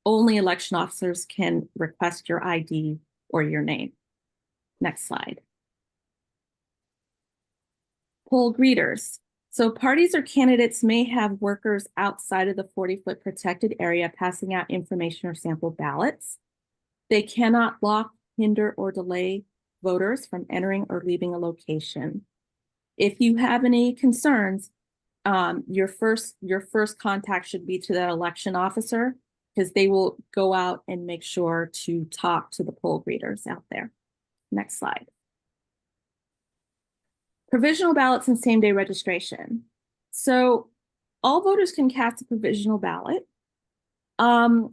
Speaker 14: Only election officers can request your ID or your name. Next slide. Poll greeters. So parties or candidates may have workers outside of the 40-foot protected area passing out information or sample ballots. They cannot block, hinder, or delay voters from entering or leaving a location. If you have any concerns, your first contact should be to that election officer, because they will go out and make sure to talk to the poll greeters out there. Next slide. Provisional ballots and same-day registration. So all voters can cast a provisional ballot.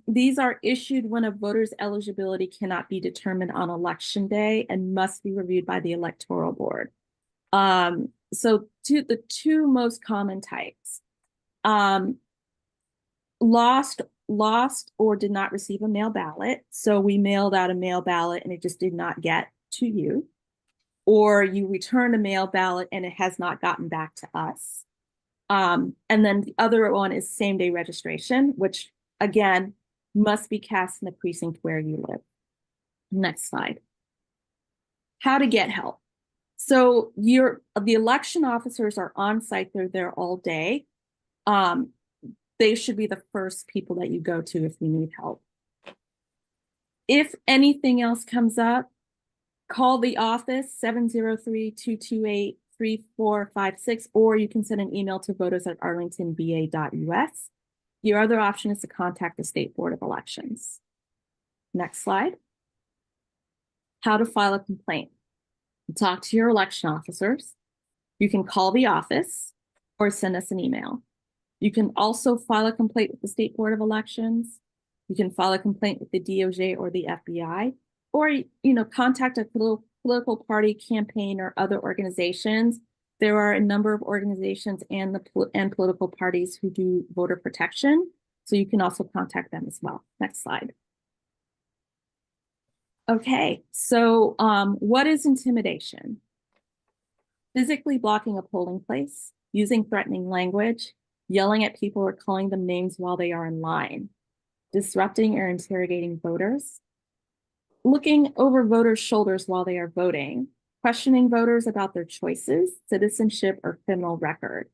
Speaker 14: These are issued when a voter's eligibility cannot be determined on election day and must be reviewed by the electoral board. So the two most common types, lost or did not receive a mail ballot. So we mailed out a mail ballot and it just did not get to you. Or you return a mail ballot and it has not gotten back to us. And then the other one is same-day registration, which again, must be cast in the precinct where you live. Next slide. How to get help. So the election officers are on site, they're there all day. They should be the first people that you go to if you need help. If anything else comes up, call the office 703-228-3456, or you can send an email to voters@arlingtonba.us. Your other option is to contact the State Board of Elections. Next slide. How to file a complaint. Talk to your election officers. You can call the office or send us an email. You can also file a complaint with the State Board of Elections. You can file a complaint with the DOJ or the FBI, or contact a political party, campaign, or other organizations. There are a number of organizations and political parties who do voter protection, so you can also contact them as well. Next slide. Okay, so what is intimidation? Physically blocking a polling place, using threatening language, yelling at people or calling them names while they are in line, disrupting or interrogating voters, looking over voters' shoulders while they are voting, questioning voters about their choices, citizenship, or criminal record,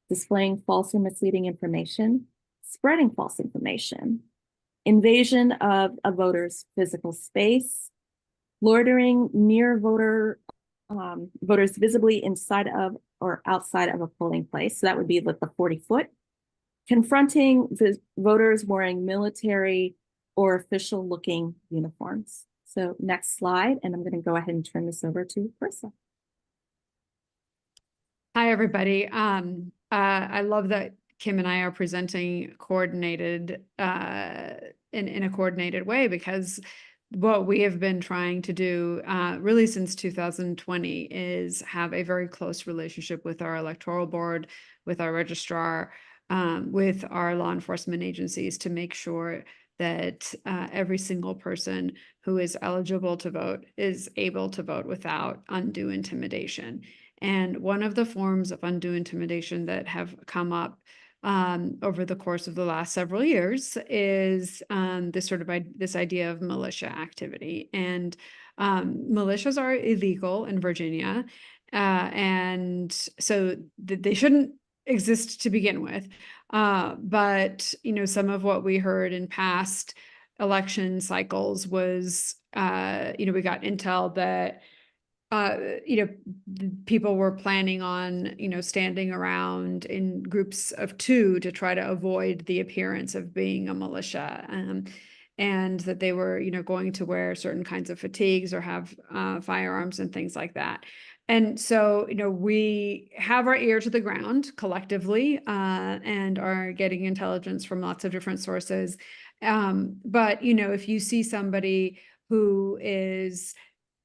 Speaker 14: displaying false or misleading information, spreading false information, invasion of a voter's physical space, loitering near voters visibly inside of or outside of a polling place. So that would be like the 40-foot, confronting voters wearing military or official looking uniforms. So next slide, and I'm going to go ahead and turn this over to Parisa.
Speaker 8: Hi, everybody. I love that Kim and I are presenting coordinated in a coordinated way, because what we have been trying to do really since 2020 is have a very close relationship with our electoral board, with our registrar, with our law enforcement agencies to make sure that every single person who is eligible to vote is able to vote without undue intimidation. And one of the forms of undue intimidation that have come up over the course of the last several years is this idea of militia activity. And militias are illegal in Virginia, and so they shouldn't exist to begin with. But some of what we heard in past election cycles was we got intel that people were planning on standing around in groups of 2 to try to avoid the appearance of being a militia, and that they were going to wear certain kinds of fatigues or have firearms and things like that. And so, we have our ear to the ground collectively and are getting intelligence from lots of different sources. But, if you see somebody who is,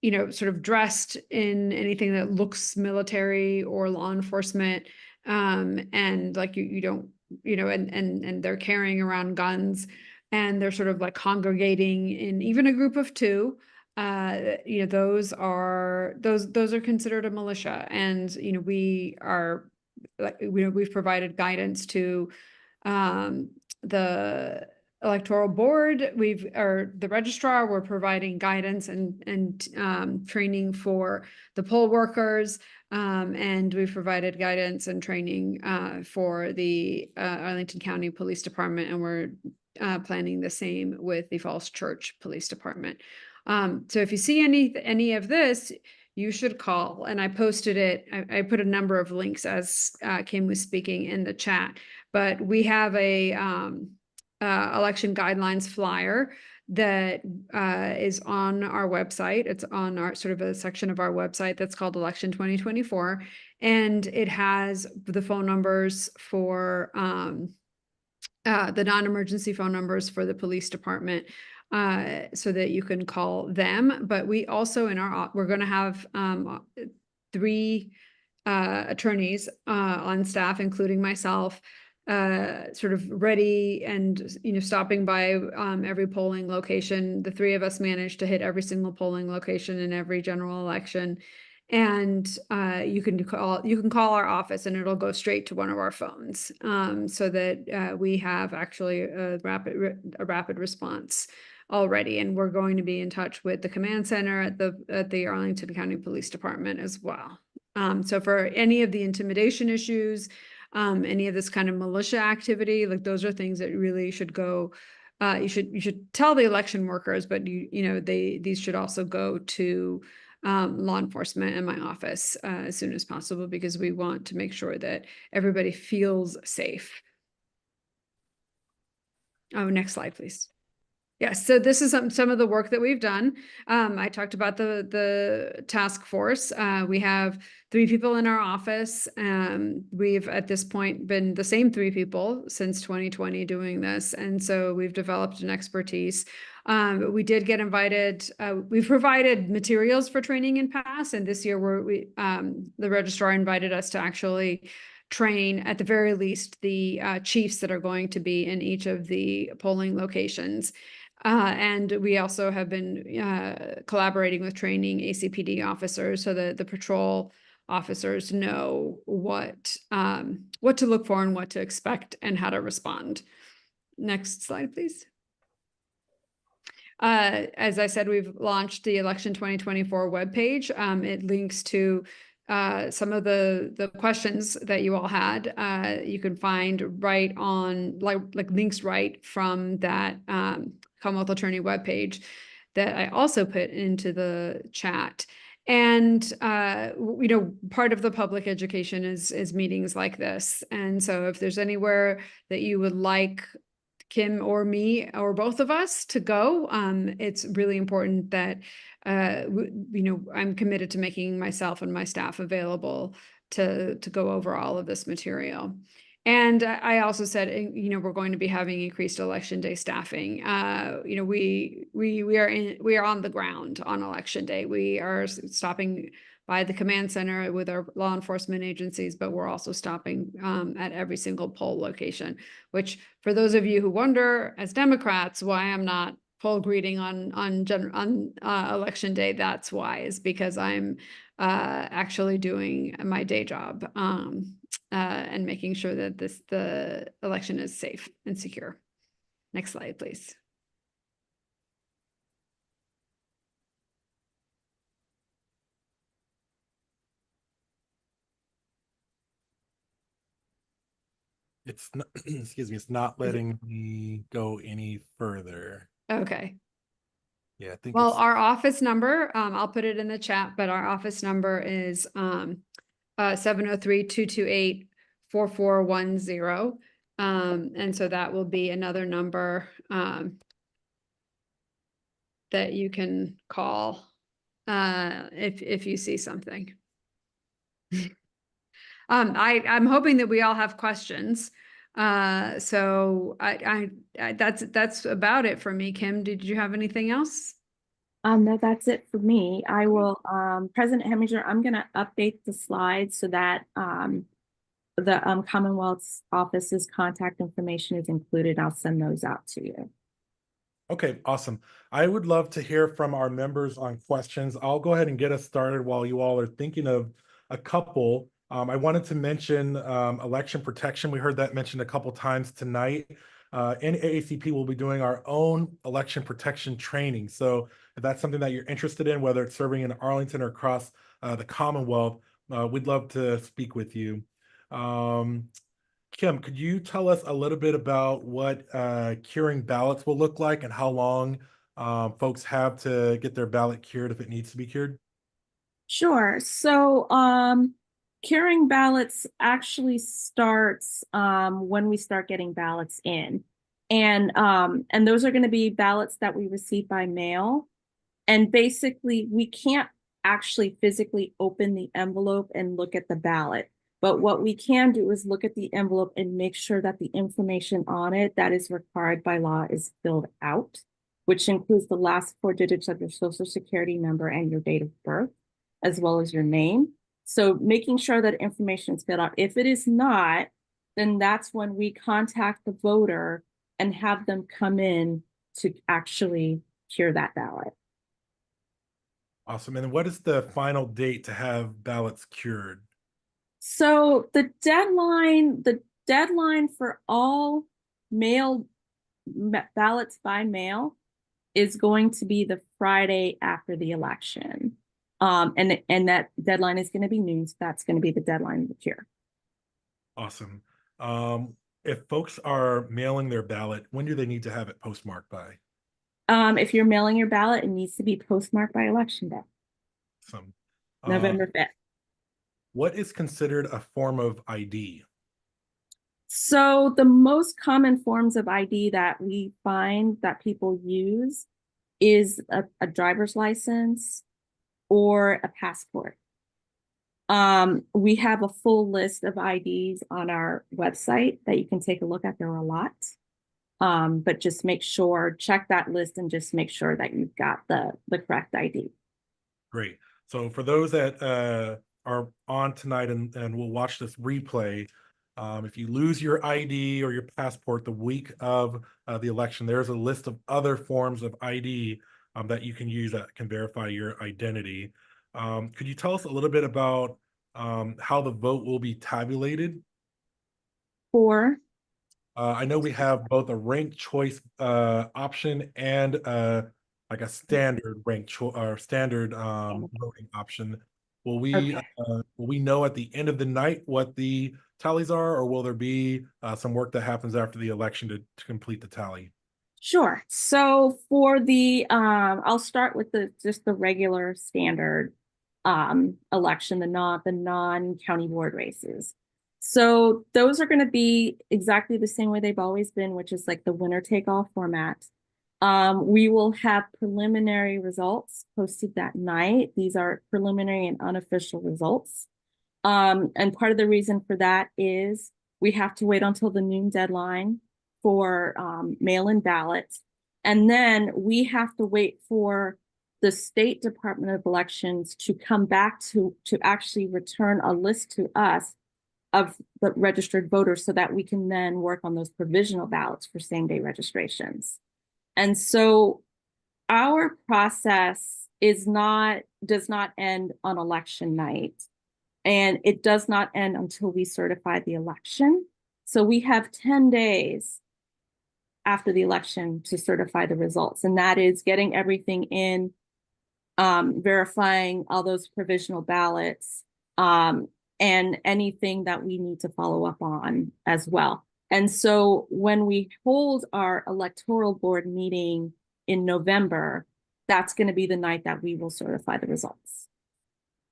Speaker 8: you know, sort of dressed in anything that looks military or law enforcement. And like you don't, you know, and they're carrying around guns, and they're sort of like congregating in even a group of two. You know, those are considered a militia. And, you know, we are like, you know, we've provided guidance to the electoral board, or the registrar, we're providing guidance and training for the poll workers, and we've provided guidance and training for the Arlington County Police Department, and we're planning the same with the Falls Church Police Department. So if you see any of this, you should call. And I posted it. I put a number of links as Kim was speaking in the chat. But we have a election guidelines flyer that is on our website. It's on our sort of a section of our website that's called Election 2024. And it has the phone numbers for the non-emergency phone numbers for the police department, so that you can call them. But we also we're going to have 3 attorneys on staff, including myself, sort of ready and, you know, stopping by every polling location. The 3 of us managed to hit every single polling location in every general election. And you can call our office, and it'll go straight to one of our phones, so that we have actually a rapid response already. And we're going to be in touch with the command center at the Arlington County Police Department as well. So for any of the intimidation issues, any of this kind of militia activity, like those are things that really should go. You should tell the election workers, but these should also go to law enforcement and my office as soon as possible, because we want to make sure that everybody feels safe. Oh, next slide, please. Yes, so this is some of the work that we've done. I talked about the task force. We have 3 people in our office. We've at this point been the same 3 people since 2020 doing this, and so we've developed an expertise. We did get invited. We've provided materials for training in past, and this year the registrar invited us to actually train, at the very least, the chiefs that are going to be in each of the polling locations. And we also have been collaborating with training ACPD officers, so that the patrol officers know what to look for and what to expect and how to respond. Next slide, please. As I said, we've launched the Election 2024 webpage. It links to some of the questions that you all had. You can find right on, like links right from that Commonwealth Attorney webpage that I also put into the chat. And part of the public education is meetings like this. And so if there's anywhere that you would like Kim or me or both of us to go, it's really important that I'm committed to making myself and my staff available to go over all of this material. And I also said, we're going to be having increased election day staffing. We are on the ground on election day. We are stopping by the command center with our law enforcement agencies, but we're also stopping at every single poll location, which, for those of you who wonder, as Democrats, why I'm not poll greeting on election day, that's why, is because I'm actually doing my day job and making sure that the election is safe and secure. Next slide, please.
Speaker 5: It's not, excuse me, it's not letting me go any further.
Speaker 8: Okay.
Speaker 5: Yeah, I think
Speaker 8: well, our office number, I'll put it in the chat, but our office number is 703-228-4410. And so that will be another number that you can call if you see something. I'm hoping that we all have questions. So I that's about it for me. Kim, did you have anything else?
Speaker 14: No, that's it for me. I will, President Heminger, I'm gonna update the slides so that, the Commonwealth's office's contact information is included. I'll send those out to you.
Speaker 5: Okay, awesome. I would love to hear from our members on questions. I'll go ahead and get us started while you all are thinking of a couple. I wanted to mention election protection. We heard that mentioned a couple times tonight. In AACP, we'll be doing our own election protection training. So if that's something that you're interested in, whether it's serving in Arlington or across the Commonwealth, we'd love to speak with you. Kim, could you tell us a little bit about what curing ballots will look like and how long folks have to get their ballot cured if it needs to be cured?
Speaker 14: Sure. So, curing ballots actually starts when we start getting ballots in. And those are going to be ballots that we receive by mail. And basically, we can't actually physically open the envelope and look at the ballot. But what we can do is look at the envelope and make sure that the information on it that is required by law is filled out, which includes the last 4 digits of your social security number and your date of birth, as well as your name. So making sure that information is filled out. If it is not, then that's when we contact the voter and have them come in to actually cure that ballot.
Speaker 5: Awesome. And what is the final date to have ballots cured?
Speaker 14: So the deadline for all ballots by mail is going to be the Friday after the election. And that deadline is going to be noon. So that's going to be the deadline this year.
Speaker 5: Awesome. If folks are mailing their ballot, when do they need to have it postmarked by?
Speaker 14: If you're mailing your ballot, it needs to be postmarked by Election Day.
Speaker 5: Awesome.
Speaker 14: November 5th.
Speaker 5: What is considered a form of ID?
Speaker 14: So the most common forms of ID that we find that people use is a driver's license or a passport. We have a full list of IDs on our website that you can take a look at. There are a lot. But just make sure, check that list and just make sure that you've got the correct ID.
Speaker 5: Great. So for those that are on tonight and will watch this replay, if you lose your ID or your passport the week of the election, there's a list of other forms of ID that you can use that can verify your identity. Could you tell us a little bit about how the vote will be tabulated? I know we have both a ranked choice option and like a standard ranked or standard voting option. Will we know at the end of the night what the tallies are, or will there be some work that happens after the election to complete the tally?
Speaker 14: Sure. So for the I'll start with just the regular standard election, the non-county board races. So those are going to be exactly the same way they've always been, which is like the winner take all format. We will have preliminary results posted that night. These are preliminary and unofficial results. And part of the reason for that is we have to wait until the noon deadline for mail-in ballots. And then we have to wait for the State Department of Elections to come back to actually return a list to us of the registered voters so that we can then work on those provisional ballots for same-day registrations. And so our process does not end on election night, and it does not end until we certify the election. So we have 10 days after the election to certify the results, and that is getting everything in, verifying all those provisional ballots, and anything that we need to follow up on as well. And so when we hold our electoral board meeting in November, that's going to be the night that we will certify the results.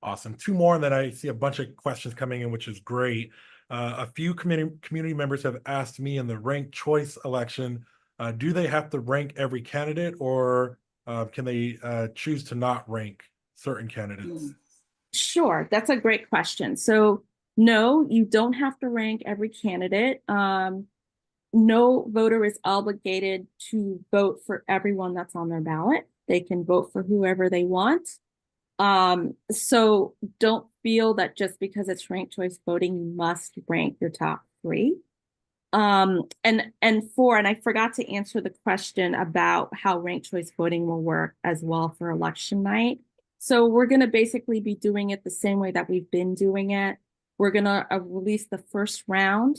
Speaker 5: Awesome. 2 more, and then I see a bunch of questions coming in, which is great. A few community members have asked me in the ranked choice election, do they have to rank every candidate, or can they choose to not rank certain candidates?
Speaker 14: Sure, that's a great question. So no, you don't have to rank every candidate. No voter is obligated to vote for everyone that's on their ballot. They can vote for whoever they want. So don't feel that just because it's ranked choice voting, you must rank your top 3. And 4, and I forgot to answer the question about how ranked choice voting will work as well for election night. So we're going to basically be doing it the same way that we've been doing it. We're going to release the first round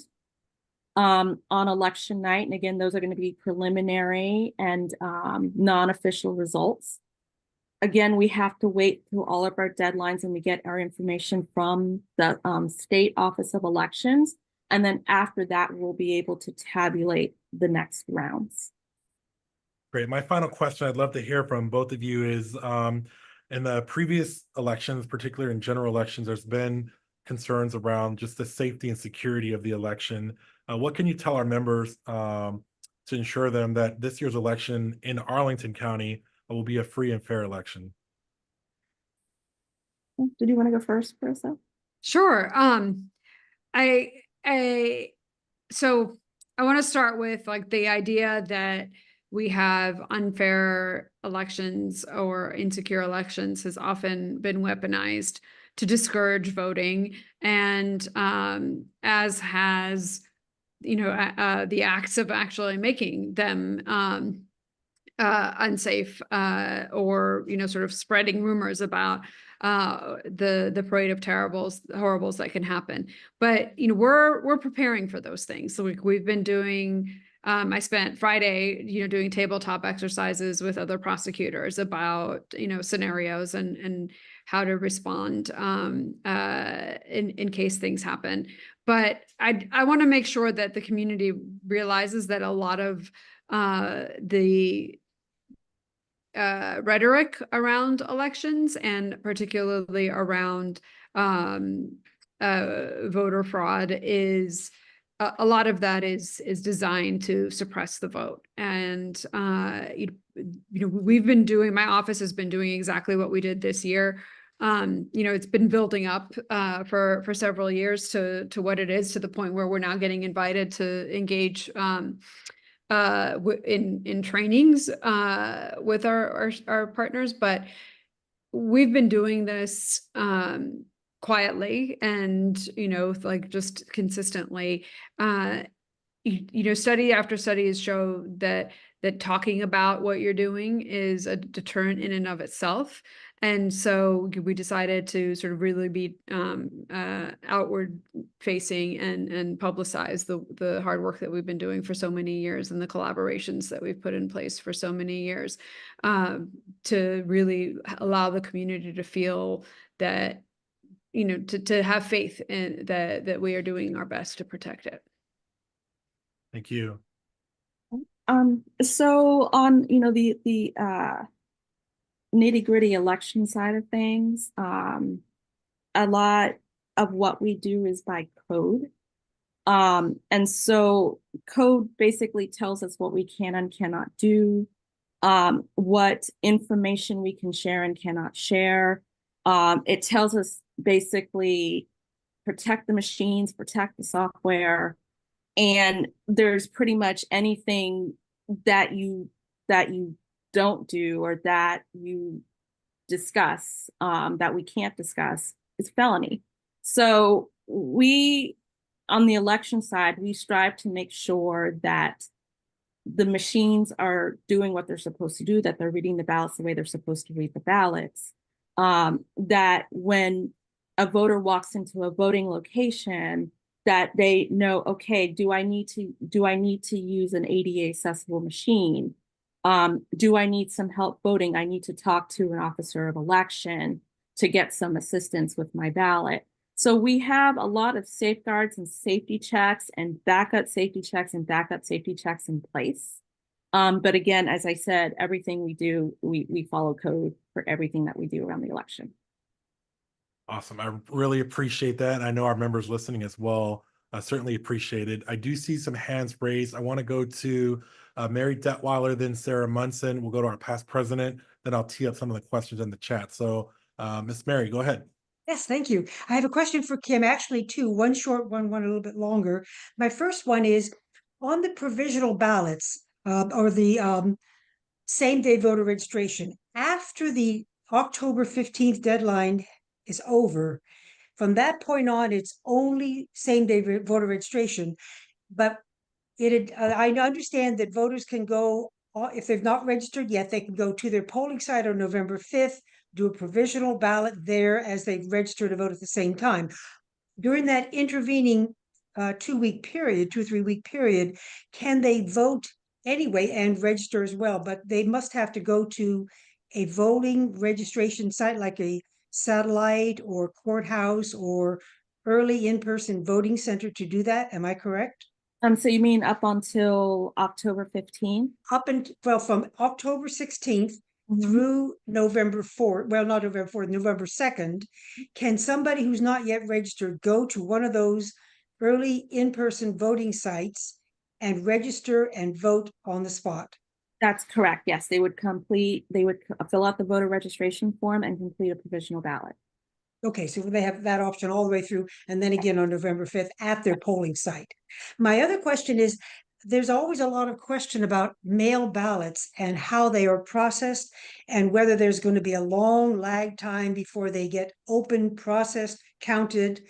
Speaker 14: on election night. And again, those are going to be preliminary and non-official results. Again, we have to wait through all of our deadlines and we get our information from the State Office of Elections. And then after that, we'll be able to tabulate the next rounds.
Speaker 5: Great. My final question I'd love to hear from both of you is, in the previous elections, particularly in general elections, there's been concerns around just the safety and security of the election. What can you tell our members to ensure them that this year's election in Arlington County will be a free and fair election?
Speaker 14: Did you want to go first, Parisa?
Speaker 8: Sure. So I want to start with like the idea that we have unfair elections or insecure elections has often been weaponized to discourage voting, and as has, you know, the acts of actually making them unsafe, or, you know, sort of spreading rumors about the parade of horribles that can happen. But, you know, we're preparing for those things. So we've been doing, I spent Friday, you know, doing tabletop exercises with other prosecutors about, you know, scenarios and how to respond in case things happen. But I want to make sure that the community realizes that a lot of the rhetoric around elections, and particularly around voter fraud, is a lot of that is designed to suppress the vote. And you know, my office has been doing exactly what we did this year. You know, it's been building up for several years to what it is, to the point where we're now getting invited to engage in trainings with our partners. But we've been doing this quietly and, you know, like just consistently. You know, study after study has shown that talking about what you're doing is a deterrent in and of itself. And so we decided to sort of really be outward facing and publicize the hard work that we've been doing for so many years, and the collaborations that we've put in place for so many years, to really allow the community to feel that, you know, to have faith in that we are doing our best to protect it.
Speaker 5: Thank you.
Speaker 14: So on, you know, the nitty-gritty election side of things, a lot of what we do is by code. And so code basically tells us what we can and cannot do, what information we can share and cannot share. It tells us basically protect the machines, protect the software, and there's pretty much anything that you don't do or that you discuss that we can't discuss is felony. So we, on the election side, we strive to make sure that the machines are doing what they're supposed to do, that they're reading the ballots the way they're supposed to read the ballots, that when a voter walks into a voting location, that they know, okay, do I need to use an ADA accessible machine? Do I need some help voting? I need to talk to an officer of election to get some assistance with my ballot. So we have a lot of safeguards and safety checks and backup safety checks in place. But again, as I said, everything we do, we follow code for everything that we do around the election.
Speaker 5: Awesome. I really appreciate that. I know our members listening as well certainly appreciate it. I do see some hands raised. I want to go to Mary Detweiler, then Sarah Munson. We'll go to our past president, then I'll tee up some of the questions in the chat. So Miss Mary, go ahead.
Speaker 15: Yes, thank you. I have a question for Kim, actually two, one short one a little bit longer. My first one is on the provisional ballots or the same-day voter registration. After the October 15th deadline is over, from that point on, it's only same-day voter registration. But I understand that voters can go, if they've not registered yet, they can go to their polling site on November 5th, do a provisional ballot there as they register to vote at the same time. During that intervening 2-week period, 2-3 week period, can they vote anyway and register as well? But they must have to go to a voting registration site like a satellite or courthouse or early in-person voting center to do that. Am I correct?
Speaker 14: So you mean up until October 15th?
Speaker 15: Well, from October 16th through November 4th, well, not November 4th, November 2nd, can somebody who's not yet registered go to one of those early in-person voting sites and register and vote on the spot?
Speaker 14: That's correct. Yes, they would fill out the voter registration form and complete a provisional ballot.
Speaker 15: Okay, so they have that option all the way through, and then again on November 5th at their polling site. My other question is, there's always a lot of question about mail ballots and how they are processed and whether there's going to be a long lag time before they get open, processed, counted.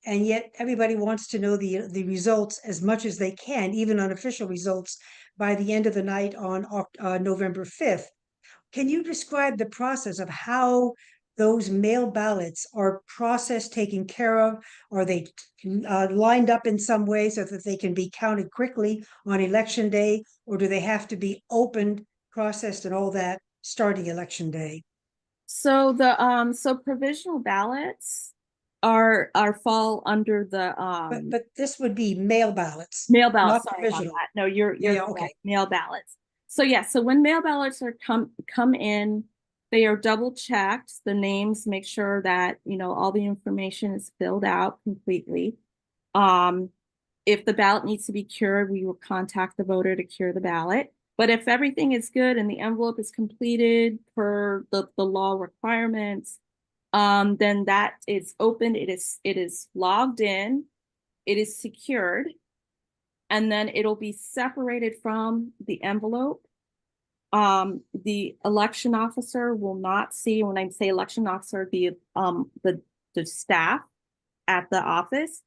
Speaker 15: And yet everybody wants to know the results as much as they can, even unofficial results, by the end of the night on November 5th. Can you describe the process of how those mail ballots are processed, taken care of? Are they lined up in some way so that they can be counted quickly on election day? Or do they have to be opened, processed, and all that starting election day?
Speaker 14: So the provisional ballots are fall under the
Speaker 15: but this would be mail ballots.
Speaker 14: Mail ballots.
Speaker 15: Not
Speaker 14: Sorry about
Speaker 15: provisional.
Speaker 14: that. No, you're correct.
Speaker 15: okay.
Speaker 14: Mail ballots. So yeah, so when mail ballots are come in, they are double checked, the names, make sure that, all the information is filled out completely. If the ballot needs to be cured, we will contact the voter to cure the ballot. But if everything is good and the envelope is completed per the law requirements, then that is opened, it is logged in, it is secured, and then it'll be separated from the envelope. The election officer will not see, when I say election officer, the staff at the office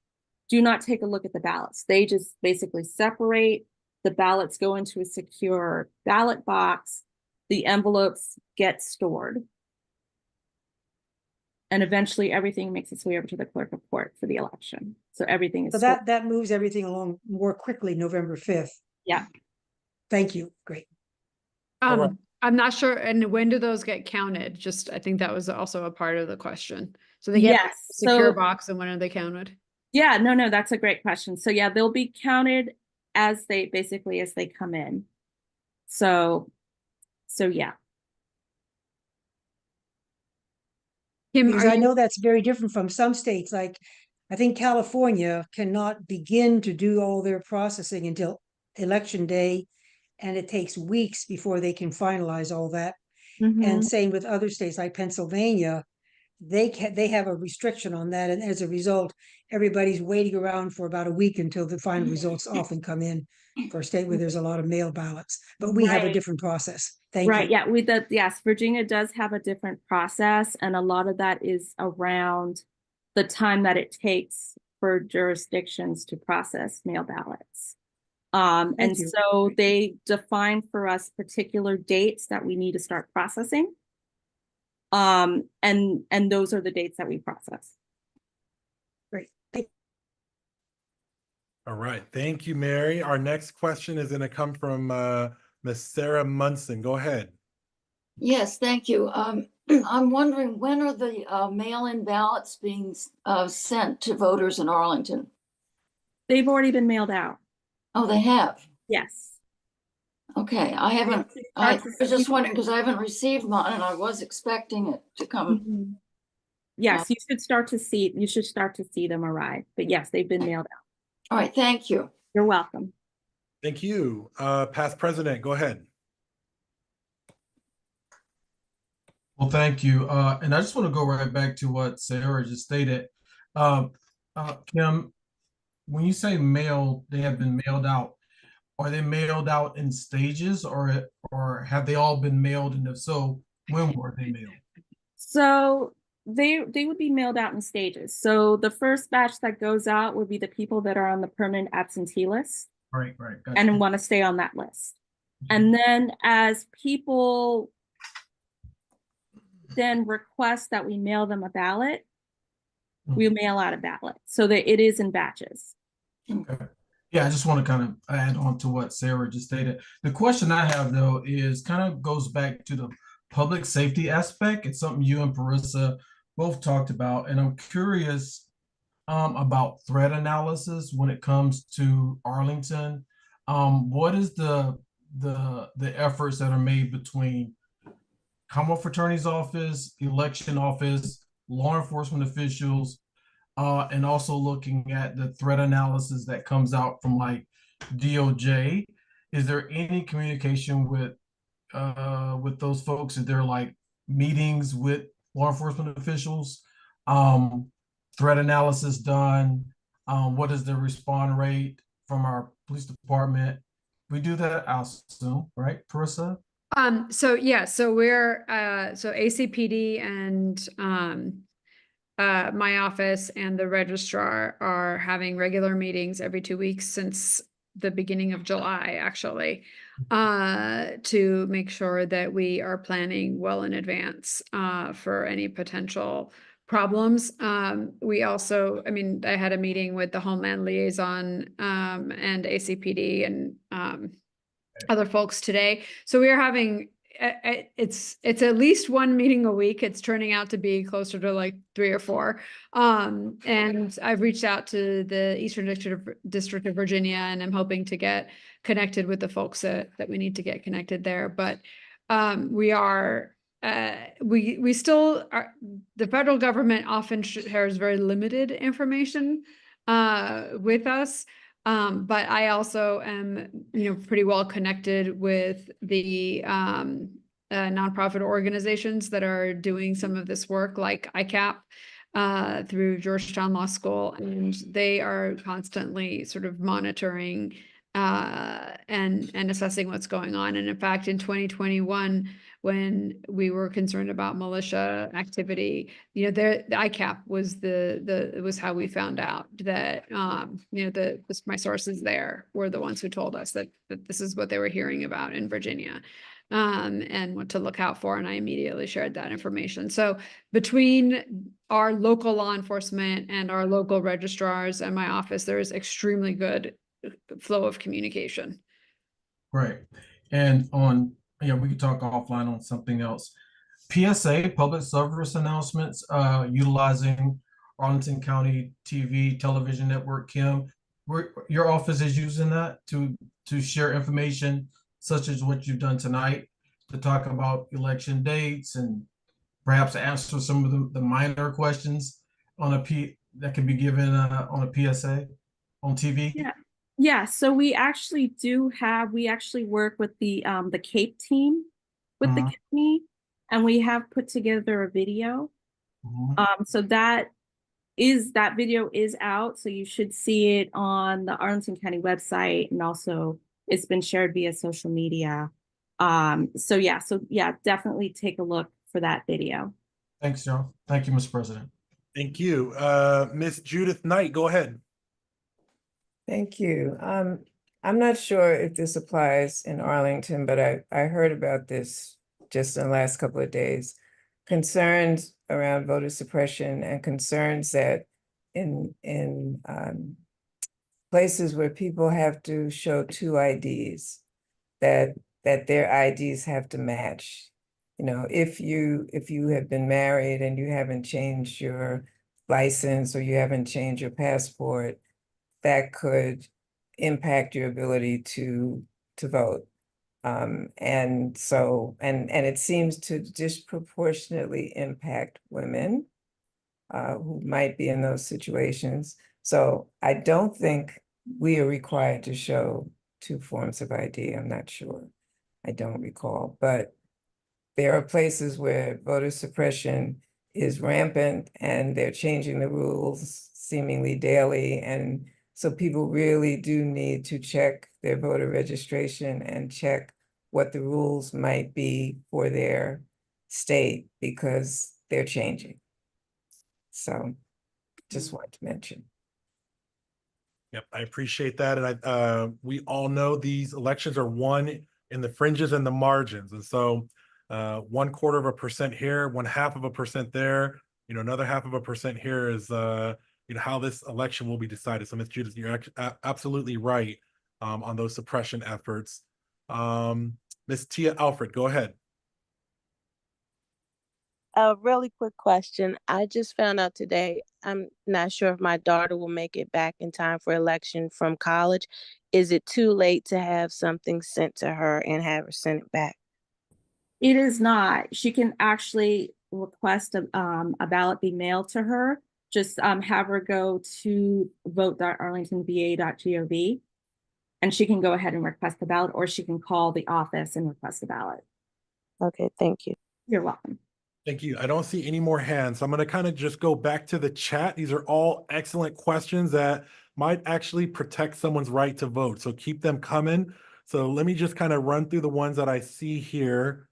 Speaker 14: do not take a look at the ballots. They just basically separate, the ballots go into a secure ballot box, the envelopes get stored. And eventually everything makes its way over to the clerk of court for the election. So everything is
Speaker 15: So that moves everything along more quickly November 5th.
Speaker 14: Yeah.
Speaker 15: Thank you. Great.
Speaker 8: I'm not sure. And when do those get counted? I think that was also a part of the question. So they get a secure box, and when are they counted?
Speaker 14: Yeah, no, that's a great question. So yeah, they'll be counted as they come in. So yeah.
Speaker 15: Because I know that's very different from some states. Like, I think California cannot begin to do all their processing until election day, and it takes weeks before they can finalize all that. And same with other states like Pennsylvania, they have a restriction on that, and as a result, everybody's waiting around for about a week until the final results often come in for a state where there's a lot of mail ballots. But we have a different process. Thank you.
Speaker 14: Yeah, yes, Virginia does have a different process, and a lot of that is around the time that it takes for jurisdictions to process mail ballots. So they define for us particular dates that we need to start processing. And those are the dates that we process.
Speaker 15: Great.
Speaker 5: All right. Thank you, Mary. Our next question is going to come from Miss Sarah Munson. Go ahead.
Speaker 16: Yes, thank you. I'm wondering, when are the mail-in ballots being sent to voters in Arlington?
Speaker 14: They've already been mailed out.
Speaker 16: Oh, they have?
Speaker 14: Yes.
Speaker 16: Okay, I was just wondering because I haven't received mine and I was expecting it to come.
Speaker 14: Yes, you should start to see them arrive, but yes, they've been mailed out.
Speaker 16: All right, thank you.
Speaker 14: You're welcome.
Speaker 5: Thank you. Past President, go ahead.
Speaker 9: Well, thank you. And I just want to go right back to what Sarah just stated. Kim, when you say mail, they have been mailed out, are they mailed out in stages, or have they all been mailed? And if so, when were they mailed?
Speaker 14: So they would be mailed out in stages. So the first batch that goes out would be the people that are on the permanent absentee list
Speaker 9: Right, gotcha.
Speaker 14: and want to stay on that list. And then as people then request that we mail them a ballot, we mail out a ballot so that it is in batches.
Speaker 9: Okay. Yeah, I just want to kind of add on to what Sarah just stated. The question I have though is kind of goes back to the public safety aspect. It's something you and Parisa both talked about, and I'm curious about threat analysis when it comes to Arlington. What is the efforts that are made between Commonwealth Attorney's Office, election office, law enforcement officials, and also looking at the threat analysis that comes out from like DOJ? Is there any communication with those folks? Is there like meetings with law enforcement officials? Threat analysis done? What is the response rate from our police department? We do that, I assume, right, Parisa?
Speaker 8: So we're so ACPD and my office and the registrar are having regular meetings every 2 weeks since the beginning of July, actually, to make sure that we are planning well in advance for any potential problems. We also, I mean, I had a meeting with the Homeland Liaison and ACPD and other folks today. So we are having it's at least one meeting a week. It's turning out to be closer to like 3 or 4. And I've reached out to the Eastern District of Virginia, and I'm hoping to get connected with the folks that we need to get connected there. But we are we still are, the federal government often shares very limited information with us. But I also am, pretty well connected with the nonprofit organizations that are doing some of this work, like ICAP through Georgetown Law School, and they are constantly sort of monitoring and assessing what's going on. And in fact, in 2021, when we were concerned about militia activity, the ICAP was was how we found out that my sources there were the ones who told us that this is what they were hearing about in Virginia, and what to look out for. And I immediately shared that information. So between our local law enforcement and our local registrars and my office, there is extremely good flow of communication.
Speaker 9: Right. And we could talk offline on something else. PSA, public service announcements, utilizing Arlington County TV, television network, Kim. Your office is using that to share information such as what you've done tonight, to talk about election dates and perhaps answer some of the minor questions on that can be given on a PSA on TV.
Speaker 14: Yeah, so we actually work with the CAPE team with the county, and we have put together a video. So that video is out, so you should see it on the Arlington County website, and also it's been shared via social media. So definitely take a look for that video.
Speaker 9: Thanks, Joe. Thank you, Mr. President.
Speaker 5: Thank you. Miss Judith Knight, go ahead.
Speaker 11: Thank you. I'm not sure if this applies in Arlington, but I heard about this just in the last couple of days. Concerns around voter suppression and concerns that in places where people have to show 2 IDs, that their IDs have to match. If you have been married and you haven't changed your license or you haven't changed your passport, that could impact your ability to vote. And it seems to disproportionately impact women who might be in those situations. So I don't think we are required to show 2 forms of ID. I'm not sure. I don't recall. But there are places where voter suppression is rampant and they're changing the rules seemingly daily. And So people really do need to check their voter registration and check what the rules might be for their state because they're changing. So just wanted to mention.
Speaker 5: Yep, I appreciate that. And we all know these elections are won in the fringes and the margins. And so 1/4% here, 1/2% there, another 1/2% here is how this election will be decided. So Ms. Judith, you're absolutely right on those suppression efforts. Ms. Tia Alfred, go ahead.
Speaker 17: A really quick question. I just found out today, I'm not sure if my daughter will make it back in time for election from college. Is it too late to have something sent to her and have her send it back?
Speaker 14: It is not. She can actually request a ballot be mailed to her. Just have her go to vote.arlingtonva.gov and she can go ahead and request the ballot, or she can call the office and request the ballot.
Speaker 17: Okay, thank you.
Speaker 14: You're welcome.
Speaker 5: Thank you. I don't see any more hands. So I'm going to kind of just go back to the chat. These are all excellent questions that might actually protect someone's right to vote. So keep them coming. So let me just kind of run through the ones that I see here.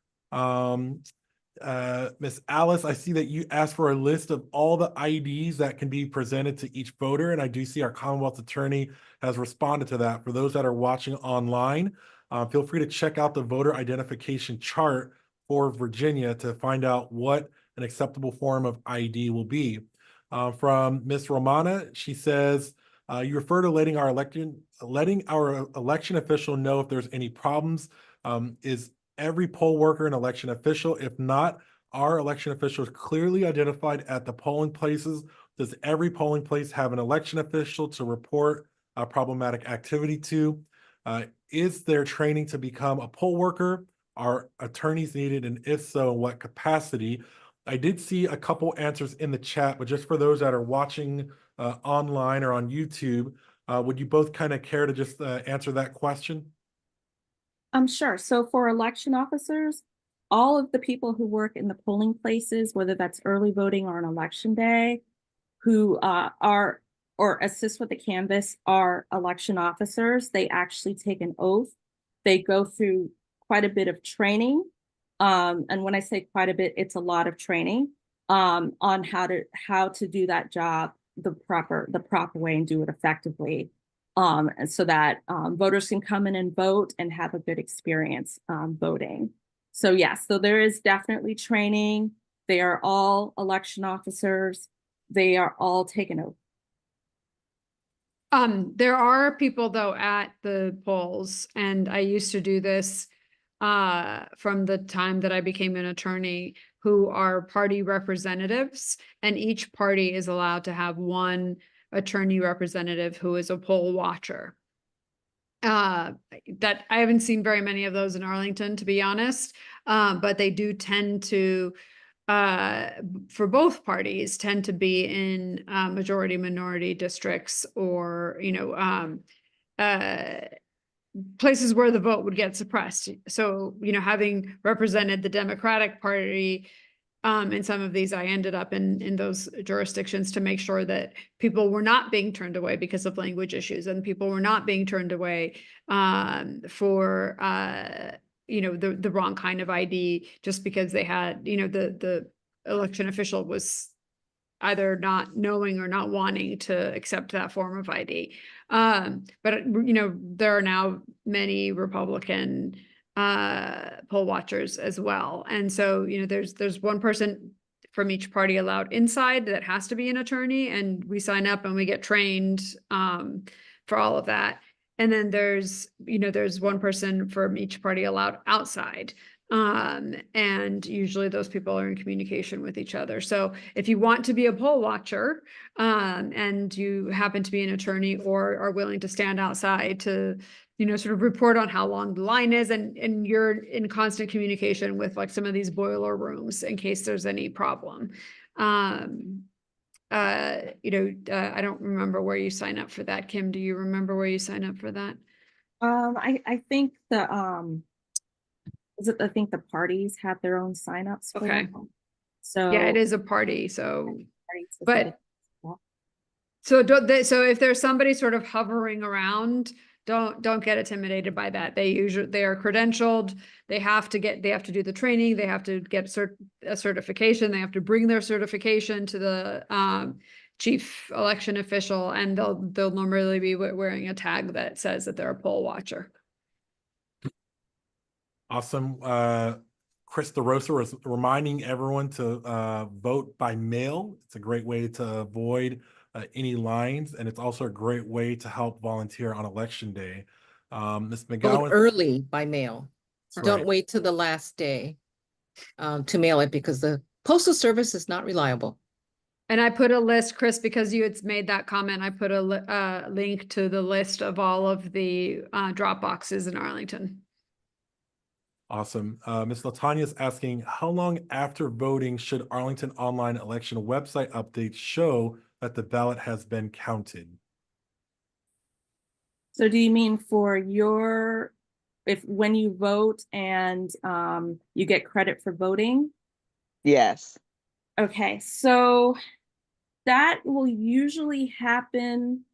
Speaker 5: Miss Alice, I see that you asked for a list of all the IDs that can be presented to each voter. And I do see our Commonwealth attorney has responded to that. For those that are watching online, feel free to check out the voter identification chart for Virginia to find out what an acceptable form of ID will be. From Miss Romana, she says, you refer to letting our election official know if there's any problems. Is every poll worker an election official? If not, are election officials clearly identified at the polling places? Does every polling place have an election official to report problematic activity to? Is there training to become a poll worker? Are attorneys needed? And if so, in what capacity? I did see a couple answers in the chat, but just for those that are watching online or on YouTube, would you both kind of care to just answer that question?
Speaker 14: Sure. So for election officers, all of the people who work in the polling places, whether that's early voting or on election day, who are or assist with the canvass are election officers. They actually take an oath. They go through quite a bit of training. And when I say quite a bit, it's a lot of training on how to do that job the proper way and do it effectively. And so that voters can come in and vote and have a good experience voting. So yes, so there is definitely training. They are all election officers. They are all taken oath.
Speaker 8: There are people though at the polls, and I used to do this from the time that I became an attorney, who are party representatives, and each party is allowed to have one attorney representative who is a poll watcher. That I haven't seen very many of those in Arlington, to be honest, but they do tend to, for both parties, tend to be in majority minority districts, or places where the vote would get suppressed. So having represented the Democratic Party in some of these, I ended up in those jurisdictions to make sure that people were not being turned away because of language issues, and people were not being turned away for the wrong kind of ID just because they had the election official was either not knowing or not wanting to accept that form of ID. But there are now many Republican poll watchers as well, and so there's one person from each party allowed inside that has to be an attorney, and we sign up and we get trained for all of that. And then there's one person from each party allowed outside. And usually those people are in communication with each other. So if you want to be a poll watcher, and you happen to be an attorney or are willing to stand outside to, sort of report on how long the line is, and you're in constant communication with like some of these boiler rooms in case there's any problem. I don't remember where you sign up for that. Kim, do you remember where you sign up for that?
Speaker 14: I think I think the parties have their own signups for
Speaker 8: Okay.
Speaker 14: them. So
Speaker 8: yeah, it is a party. So, but So so if there's somebody sort of hovering around, don't get intimidated by that. They are credentialed. They have to do the training. They have to get a certification. They have to bring their certification to the chief election official, and they'll normally be wearing a tag that says that they're a poll watcher.
Speaker 5: Awesome. Chris DeRosa was reminding everyone to vote by mail. It's a great way to avoid any lines, and it's also a great way to help volunteer on election day. Ms.
Speaker 18: Vote
Speaker 5: McGowan.
Speaker 18: early by mail.
Speaker 5: That's
Speaker 18: Don't
Speaker 5: right.
Speaker 18: wait till the last day to mail it, because the postal service is not reliable.
Speaker 8: And I put a list, Chris, because you had made that comment, I put a link to the list of all of the drop boxes in Arlington.
Speaker 5: Awesome. Ms. Latanya is asking, how long after voting should Arlington Online Election website updates show that the ballot has been counted?
Speaker 14: So do you mean for when you vote and you get credit for voting?
Speaker 13: Yes.
Speaker 14: Okay, so that will usually happen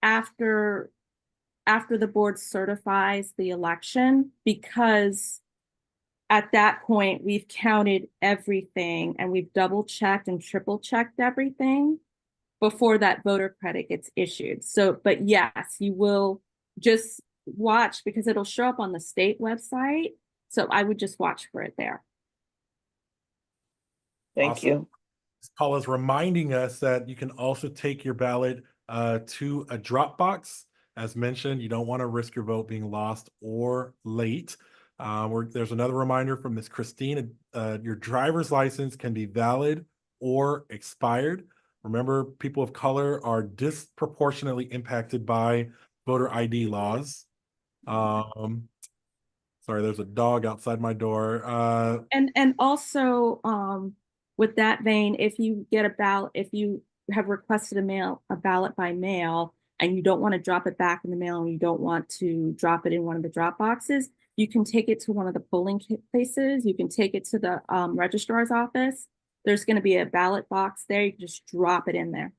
Speaker 14: after the board certifies the election, because at that point we've counted everything and we've double checked and triple checked everything before that voter credit gets issued. So, but yes, you will just watch, because it'll show up on the state website. So I would just watch for it there.
Speaker 13: Thank you.
Speaker 5: Paula's reminding us that you can also take your ballot to a drop box. As mentioned, you don't want to risk your vote being lost or late. There's another reminder from Ms. Christine. Your driver's license can be valid or expired. Remember, people of color are disproportionately impacted by voter ID laws. Sorry, there's a dog outside my door.
Speaker 14: And also, with that vein, if you get a ballot, if you have requested a ballot by mail, and you don't want to drop it back in the mail, and you don't want to drop it in one of the drop boxes, you can take it to one of the polling places. You can take it to the registrar's office. There's going to be a ballot box there. You can just drop it in there.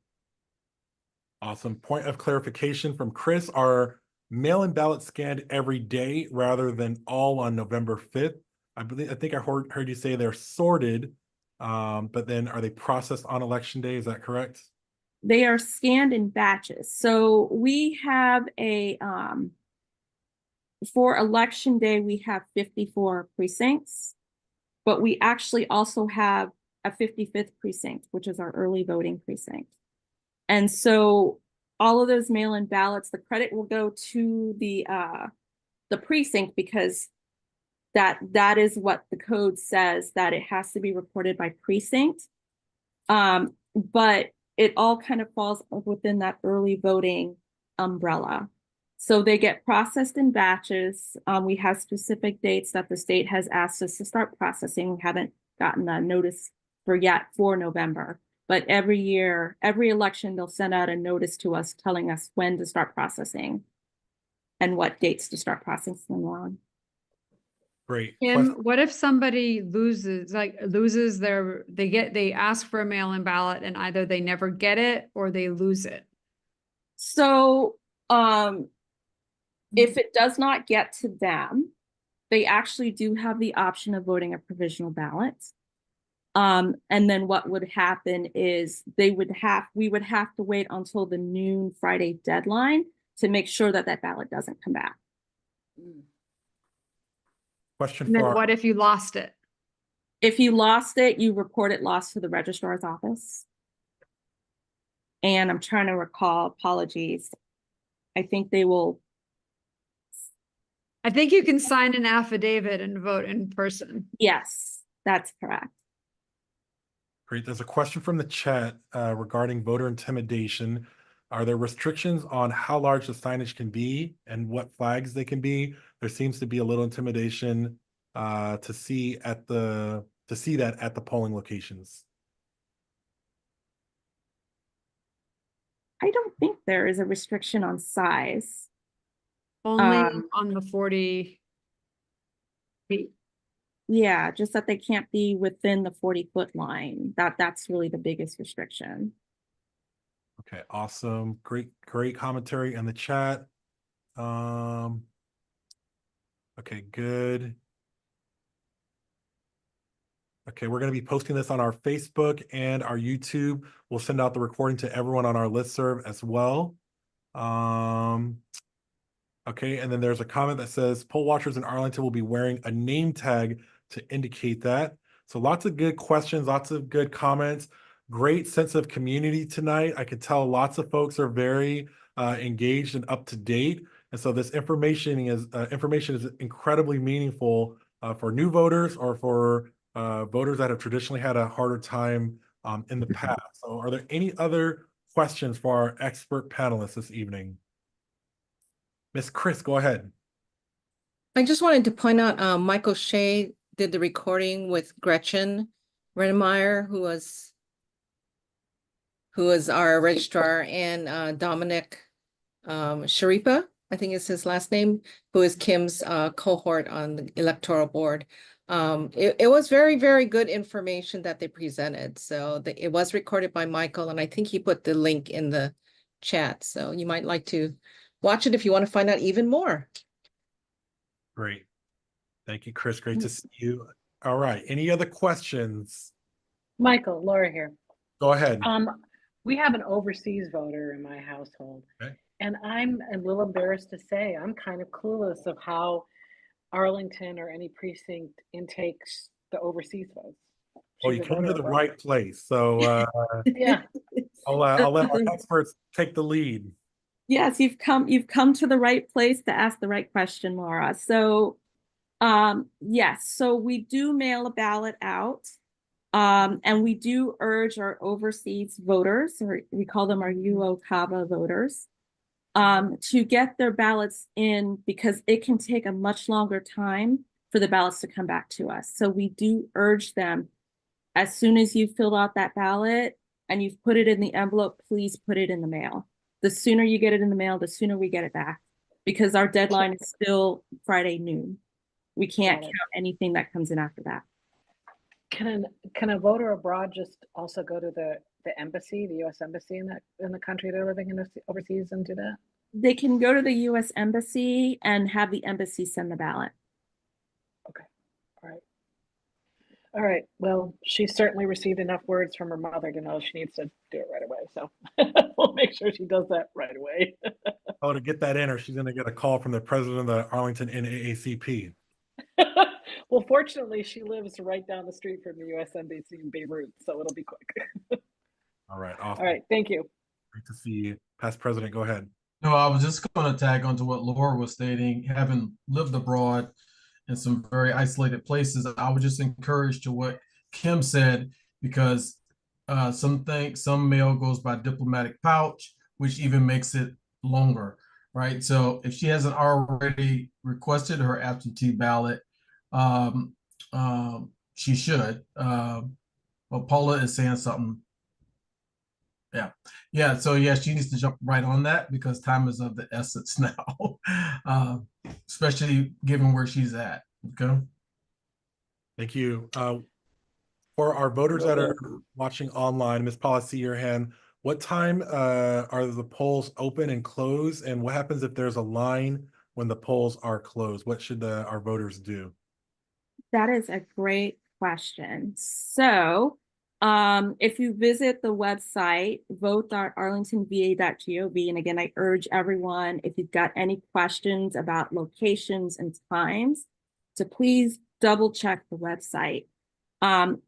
Speaker 5: Awesome. Point of clarification from Chris, are mail-in ballots scanned every day rather than all on November 5th? I think I heard you say they're sorted, but then are they processed on election day? Is that correct?
Speaker 14: They are scanned in batches. So we have for election day, we have 54 precincts, but we actually also have a 55th precinct, which is our early voting precinct. And so all of those mail-in ballots, the credit will go to the precinct, because that is what the code says, that it has to be reported by precinct. But it all kind of falls within that early voting umbrella. So they get processed in batches. We have specific dates that the state has asked us to start processing. We haven't gotten a notice for November, but every year, every election, they'll send out a notice to us telling us when to start processing and what dates to start processing on.
Speaker 5: Great.
Speaker 8: Kim, what if somebody loses they ask for a mail-in ballot and either they never get it or they lose it?
Speaker 14: So if it does not get to them, they actually do have the option of voting a provisional ballot. And then what would happen is we would have to wait until the noon Friday deadline to make sure that ballot doesn't come back.
Speaker 5: Question
Speaker 8: And then
Speaker 5: for
Speaker 8: what if you lost it?
Speaker 14: If you lost it, you report it lost to the registrar's office. And I'm trying to recall, apologies. I think you
Speaker 8: can sign an affidavit and vote in person.
Speaker 14: Yes, that's correct.
Speaker 5: Great. There's a question from the chat regarding voter intimidation. Are there restrictions on how large the signage can be and what flags they can be? There seems to be a little intimidation to see that at the polling locations.
Speaker 14: I don't think there is a restriction on size.
Speaker 8: Only on the 40 feet.
Speaker 14: Yeah, just that they can't be within the 40-foot line. That's really the biggest restriction.
Speaker 5: Okay, awesome. Great commentary in the chat. Okay, good. Okay, we're going to be posting this on our Facebook and our YouTube. We'll send out the recording to everyone on our listserv as well. Okay, and then there's a comment that says poll watchers in Arlington will be wearing a name tag to indicate that. So lots of good questions, lots of good comments, great sense of community tonight. I can tell lots of folks are very engaged and up to date. And so this information is incredibly meaningful for new voters or for voters that have traditionally had a harder time in the past. So are there any other questions for our expert panelists this evening? Miss Chris, go ahead.
Speaker 18: I just wanted to point out, Michael Shea did the recording with Gretchen Redemeyer, who was our registrar, and Dominic Sharipa, I think is his last name, who is Kim's cohort on the electoral board. It was very, very good information that they presented. So it was recorded by Michael, and I think he put the link in the chat. So you might like to watch it if you want to find out even more.
Speaker 5: Great. Thank you, Chris. Great to see you. All right. Any other questions?
Speaker 10: Michael, Laura here.
Speaker 5: Go ahead.
Speaker 10: We have an overseas voter in my household.
Speaker 5: Okay.
Speaker 10: And I'm a little embarrassed to say I'm kind of clueless of how Arlington or any precinct intakes the overseas votes.
Speaker 5: Well, you came to the right place. So
Speaker 10: yeah.
Speaker 5: I'll let our experts take the lead.
Speaker 14: Yes, you've come to the right place to ask the right question, Laura. So yes, so we do mail a ballot out. And we do urge our overseas voters, or we call them our UO-CAVA voters, to get their ballots in, because it can take a much longer time for the ballots to come back to us. So we do urge them, as soon as you've filled out that ballot and you've put it in the envelope, please put it in the mail. The sooner you get it in the mail, the sooner we get it back, because our deadline is still Friday noon. We can't count anything that comes in after that.
Speaker 10: Can a voter abroad just also go to the embassy, the U.S. embassy in the country they're living in overseas and do that?
Speaker 14: They can go to the U.S. embassy and have the embassy send the ballot.
Speaker 10: Okay. All right. Well, she certainly received enough words from her mother to know she needs to do it right away. So we'll make sure she does that right away.
Speaker 5: Oh, to get that in, or she's going to get a call from the president of the Arlington NAACP.
Speaker 10: Well, fortunately, she lives right down the street from the U.S. Embassy in Beirut, so it'll be quick.
Speaker 5: All right. Awesome.
Speaker 10: All right. Thank you.
Speaker 5: Great to see you. Past President, go ahead.
Speaker 9: No, I was just going to tag onto what Laura was stating. Having lived abroad in some very isolated places, I would just encourage to what Kim said, because some mail goes by diplomatic pouch, which even makes it longer, right? So if she hasn't already requested her absentee ballot, she should. Well, Paula is saying something. Yeah. So yeah, she needs to jump right on that, because time is of the essence now, especially given where she's at. Okay.
Speaker 5: Thank you. For our voters that are watching online, Ms. Paula, I see your hand. What time are the polls open and close? And what happens if there's a line when the polls are closed? What should our voters do?
Speaker 14: That is a great question. So if you visit the website, vote.arlingtonva.gov, and again, I urge everyone, if you've got any questions about locations and times, to please double check the website.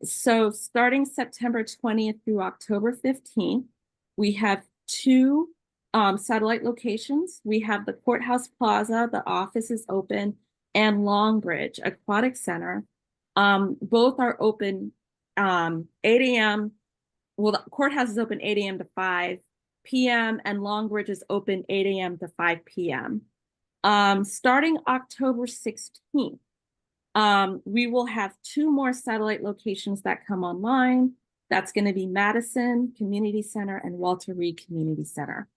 Speaker 14: So starting September 20th through October 15th, we have two satellite locations. We have the Courthouse Plaza, the office is open, and Longbridge Aquatic Center. Both are open 8 a.m. Well, the courthouse is open 8 a.m. to 5 p.m. and Longbridge is open 8 a.m. to 5 p.m. Starting October 16th, we will have two more satellite locations that come online. That's going to be Madison Community Center and Walter Reed Community Center.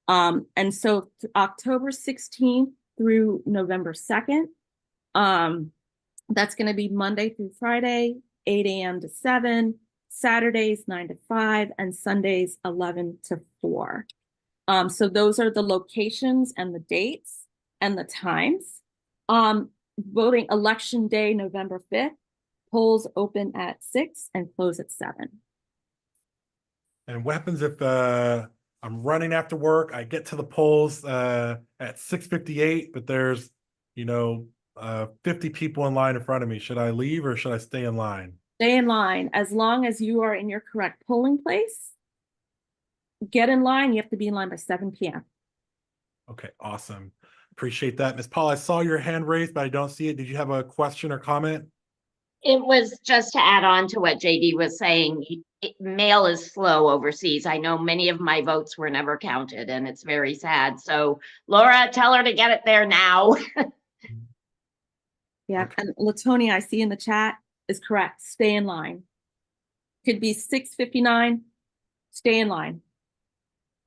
Speaker 14: And so October 16th through November 2nd, that's going to be Monday through Friday, 8 a.m. to 7, Saturdays 9 to 5, and Sundays 11 to 4. So those are the locations and the dates and the times. Voting election day, November 5th, polls open at 6 and close at 7.
Speaker 5: And what happens if I'm running after work, I get to the polls at 6:58, but there's, 50 people in line in front of me. Should I leave or should I stay in line?
Speaker 14: Stay in line. As long as you are in your correct polling place, get in line. You have to be in line by 7 p.m.
Speaker 5: Okay, awesome. Appreciate that. Ms. Paul, I saw your hand raised, but I don't see it. Did you have a question or comment?
Speaker 19: It was just to add on to what JD was saying. Mail is slow overseas. I know many of my votes were never counted, and it's very sad. So, Laura, tell her to get it there now.
Speaker 14: Yeah, and Latonia, I see in the chat, is correct. Stay in line. Could be 6:59. Stay in line.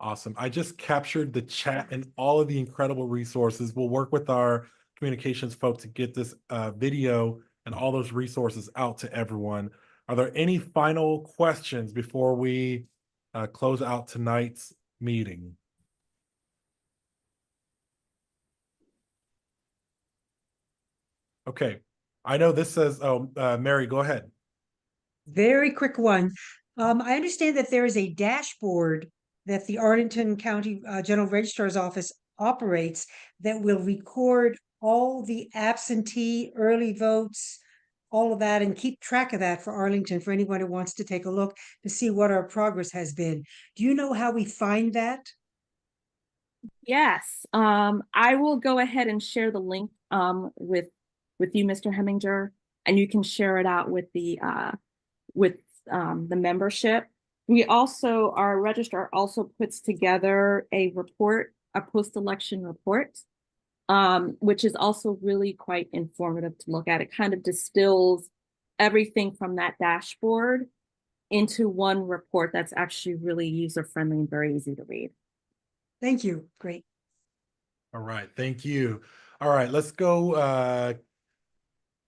Speaker 5: Awesome. I just captured the chat and all of the incredible resources. We'll work with our communications folks to get this video and all those resources out to everyone. Are there any final questions before we close out tonight's meeting? Okay. I know this says, Mary, go ahead.
Speaker 15: Very quick one. I understand that there is a dashboard that the Arlington County General Registrar's Office operates that will record all the absentee, early votes, all of that, and keep track of that for Arlington, for anyone who wants to take a look to see what our progress has been. Do you know how we find that?
Speaker 14: Yes, I will go ahead and share the link with you, Mr. Heminger, and you can share it out with the membership. We also, our registrar also puts together a report, a post-election report, which is also really quite informative to look at. It kind of distills everything from that dashboard into one report that's actually really user-friendly and very easy to read.
Speaker 15: Thank you. Great.
Speaker 5: All right. Thank you. All right. Let's go,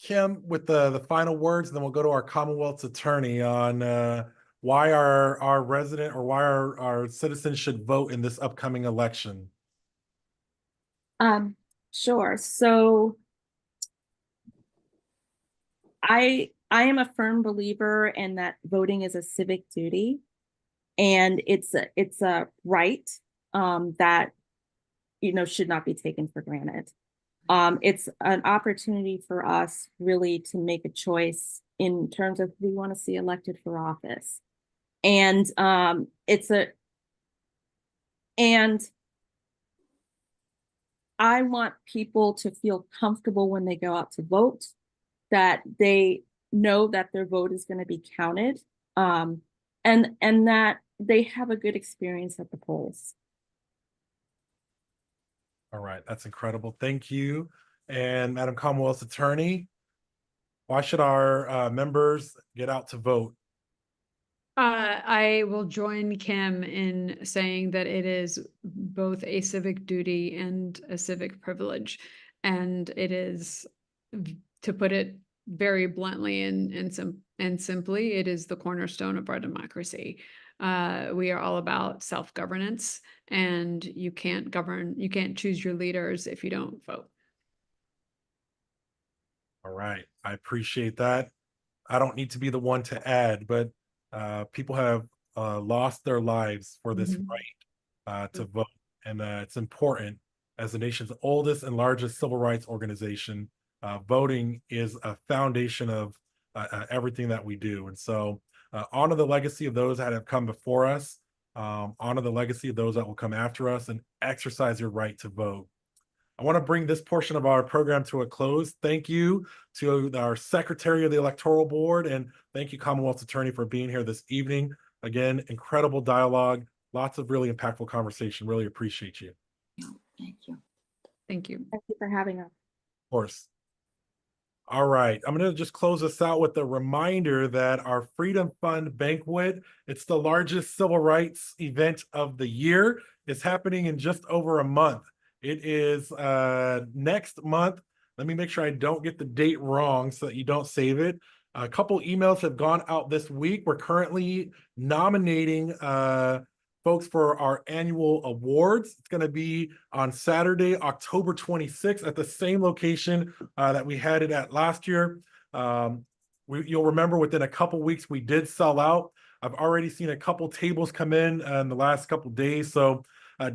Speaker 5: Kim, with the final words, and then we'll go to our Commonwealth's attorney on why our resident or why our citizens should vote in this upcoming election.
Speaker 14: Sure. So I am a firm believer in that voting is a civic duty, and it's a right that should not be taken for granted. It's an opportunity for us really to make a choice in terms of who we want to see elected for office. And I want people to feel comfortable when they go out to vote, that they know that their vote is going to be counted, and that they have a good experience at the polls.
Speaker 5: All right, that's incredible. Thank you. And Madam Commonwealth's attorney, why should our members get out to vote?
Speaker 8: I will join Kim in saying that it is both a civic duty and a civic privilege. And it is, to put it very bluntly and simply, it is the cornerstone of our democracy. We are all about self-governance, and you can't choose your leaders if you don't vote.
Speaker 5: All right, I appreciate that. I don't need to be the one to add, but people have lost their lives for this right to vote. And it's important. As the nation's oldest and largest civil rights organization, voting is a foundation of everything that we do. And so honor the legacy of those that have come before us, honor the legacy of those that will come after us, and exercise your right to vote. I want to bring this portion of our program to a close. Thank you to our Secretary of the Electoral Board, and thank you, Commonwealth's Attorney, for being here this evening. Again, incredible dialogue, lots of really impactful conversation. Really appreciate you.
Speaker 16: Thank you.
Speaker 8: Thank you.
Speaker 14: Thank you for having us.
Speaker 5: Of course. All right, I'm going to just close this out with a reminder that our Freedom Fund Banquet, it's the largest civil rights event of the year. It's happening in just over a month. It is next month. Let me make sure I don't get the date wrong so that you don't save it. A couple emails have gone out this week. We're currently nominating folks for our annual awards. It's going to be on Saturday, October 26th at the same location that we had it at last year. You'll remember within a couple weeks we did sell out. I've already seen a couple tables come in the last couple days, so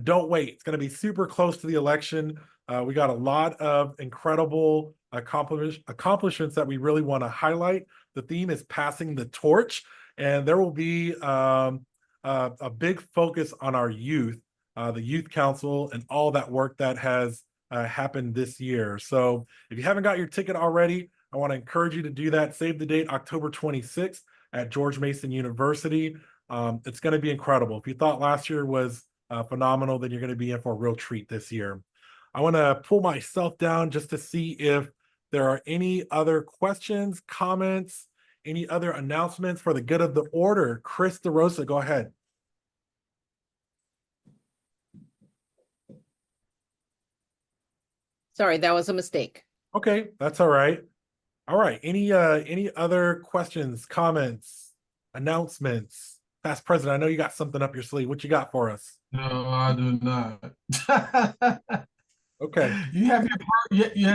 Speaker 5: don't wait. It's going to be super close to the election. We got a lot of incredible accomplishments that we really want to highlight. The theme is passing the torch, and there will be a big focus on our youth, the youth council, and all that work that has happened this year. So if you haven't got your ticket already, I want to encourage you to do that. Save the date, October 26th at George Mason University. It's going to be incredible. If you thought last year was phenomenal, then you're going to be in for a real treat this year. I want to pull myself down just to see if there are any other questions, comments, any other announcements for the good of the order. Chris DeRosa, go ahead.
Speaker 18: Sorry, that was a mistake.
Speaker 5: Okay, that's all right. All right, any other questions, comments, announcements? Past President, I know you got something up your sleeve. What you got for us?
Speaker 9: No, I do not.
Speaker 5: Okay.
Speaker 9: You have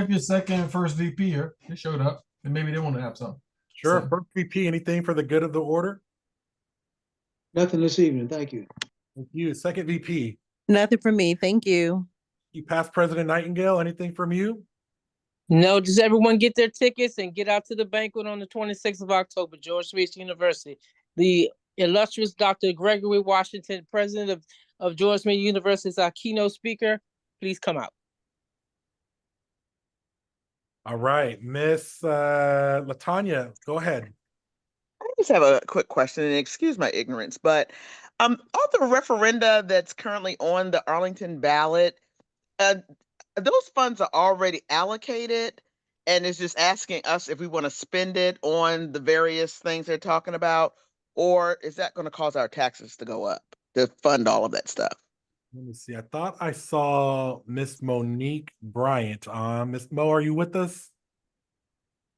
Speaker 9: your second and first VP here. They showed up, and maybe they want to have something.
Speaker 5: Sure.
Speaker 9: So.
Speaker 5: First VP, anything for the good of the order?
Speaker 20: Nothing this evening. Thank you.
Speaker 5: Thank you. Second VP.
Speaker 21: Nothing from me. Thank you.
Speaker 5: You past President Nightingale, anything from you?
Speaker 21: No, just everyone get their tickets and get out to the banquet on the 26th of October, George Mason University. The illustrious Dr. Gregory Washington, president of George Mason University, is our keynote speaker. Please come out.
Speaker 5: All right, Miss Latanya, go ahead.
Speaker 13: I just have a quick question, and excuse my ignorance, but all the referenda that's currently on the Arlington ballot, those funds are already allocated, and it's just asking us if we want to spend it on the various things they're talking about, or is that going to cause our taxes to go up to fund all of that stuff?
Speaker 5: Let me see. I thought I saw Miss Monique Bryant on. Miss Mo, are you with us?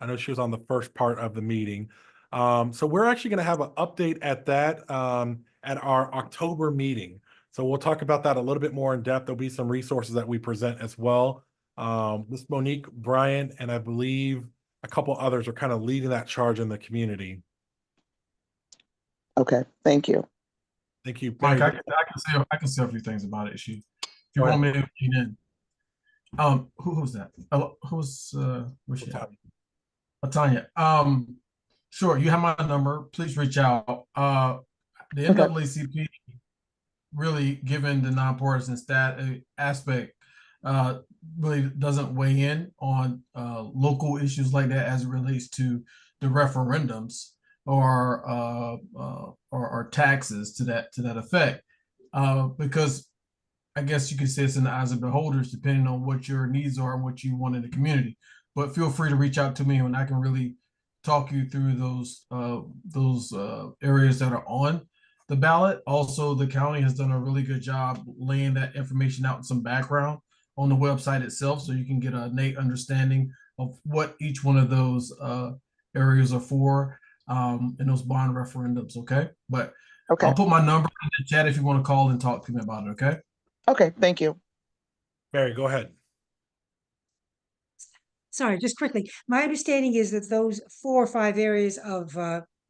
Speaker 5: I know she was on the first part of the meeting. So we're actually going to have an update at that at our October meeting. So we'll talk about that a little bit more in depth. There'll be some resources that we present as well. Miss Monique Bryant and I believe a couple others are kind of leading that charge in the community.
Speaker 13: Okay, thank you.
Speaker 5: Thank you.
Speaker 9: Mike, I can say a few things about it if you want me to lean in. Who's that? Who's she at? Tanya. Sure, you have my number. Please reach out. The NAACP, really, given the nonpartisan aspect, really doesn't weigh in on local issues like that as it relates to the referendums or taxes to that effect, because I guess you could say it's in the eyes of beholders, depending on what your needs are and what you want in the community. But feel free to reach out to me, and I can really talk you through those areas that are on the ballot. Also, the county has done a really good job laying that information out in some background on the website itself, so you can get a innate understanding of what each one of those areas are for in those bond referendums. Okay, but I'll put my number in the chat if you want to call and talk to me about it. Okay.
Speaker 13: Okay, thank you.
Speaker 5: Barry, go ahead.
Speaker 15: Sorry, just quickly. My understanding is that those 4 or 5 areas of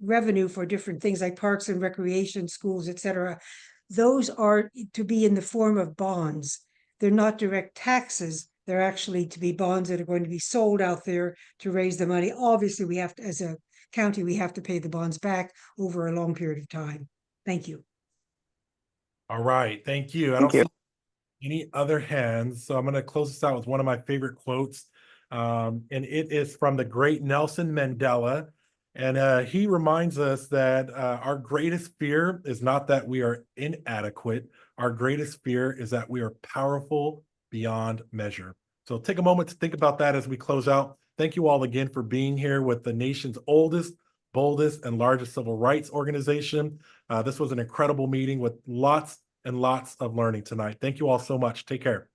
Speaker 15: revenue for different things like parks and recreation, schools, etc., those are to be in the form of bonds. They're not direct taxes. They're actually to be bonds that are going to be sold out there to raise the money. Obviously, we have to, as a county, we have to pay the bonds back over a long period of time. Thank you.
Speaker 5: All right, thank you. I don't see any other hands, so I'm going to close this out with one of my favorite quotes. And it is from the great Nelson Mandela. And he reminds us that our greatest fear is not that we are inadequate. Our greatest fear is that we are powerful beyond measure. So take a moment to think about that as we close out. Thank you all again for being here with the nation's oldest, boldest, and largest civil rights organization. This was an incredible meeting with lots and lots of learning tonight. Thank you all so much. Take care.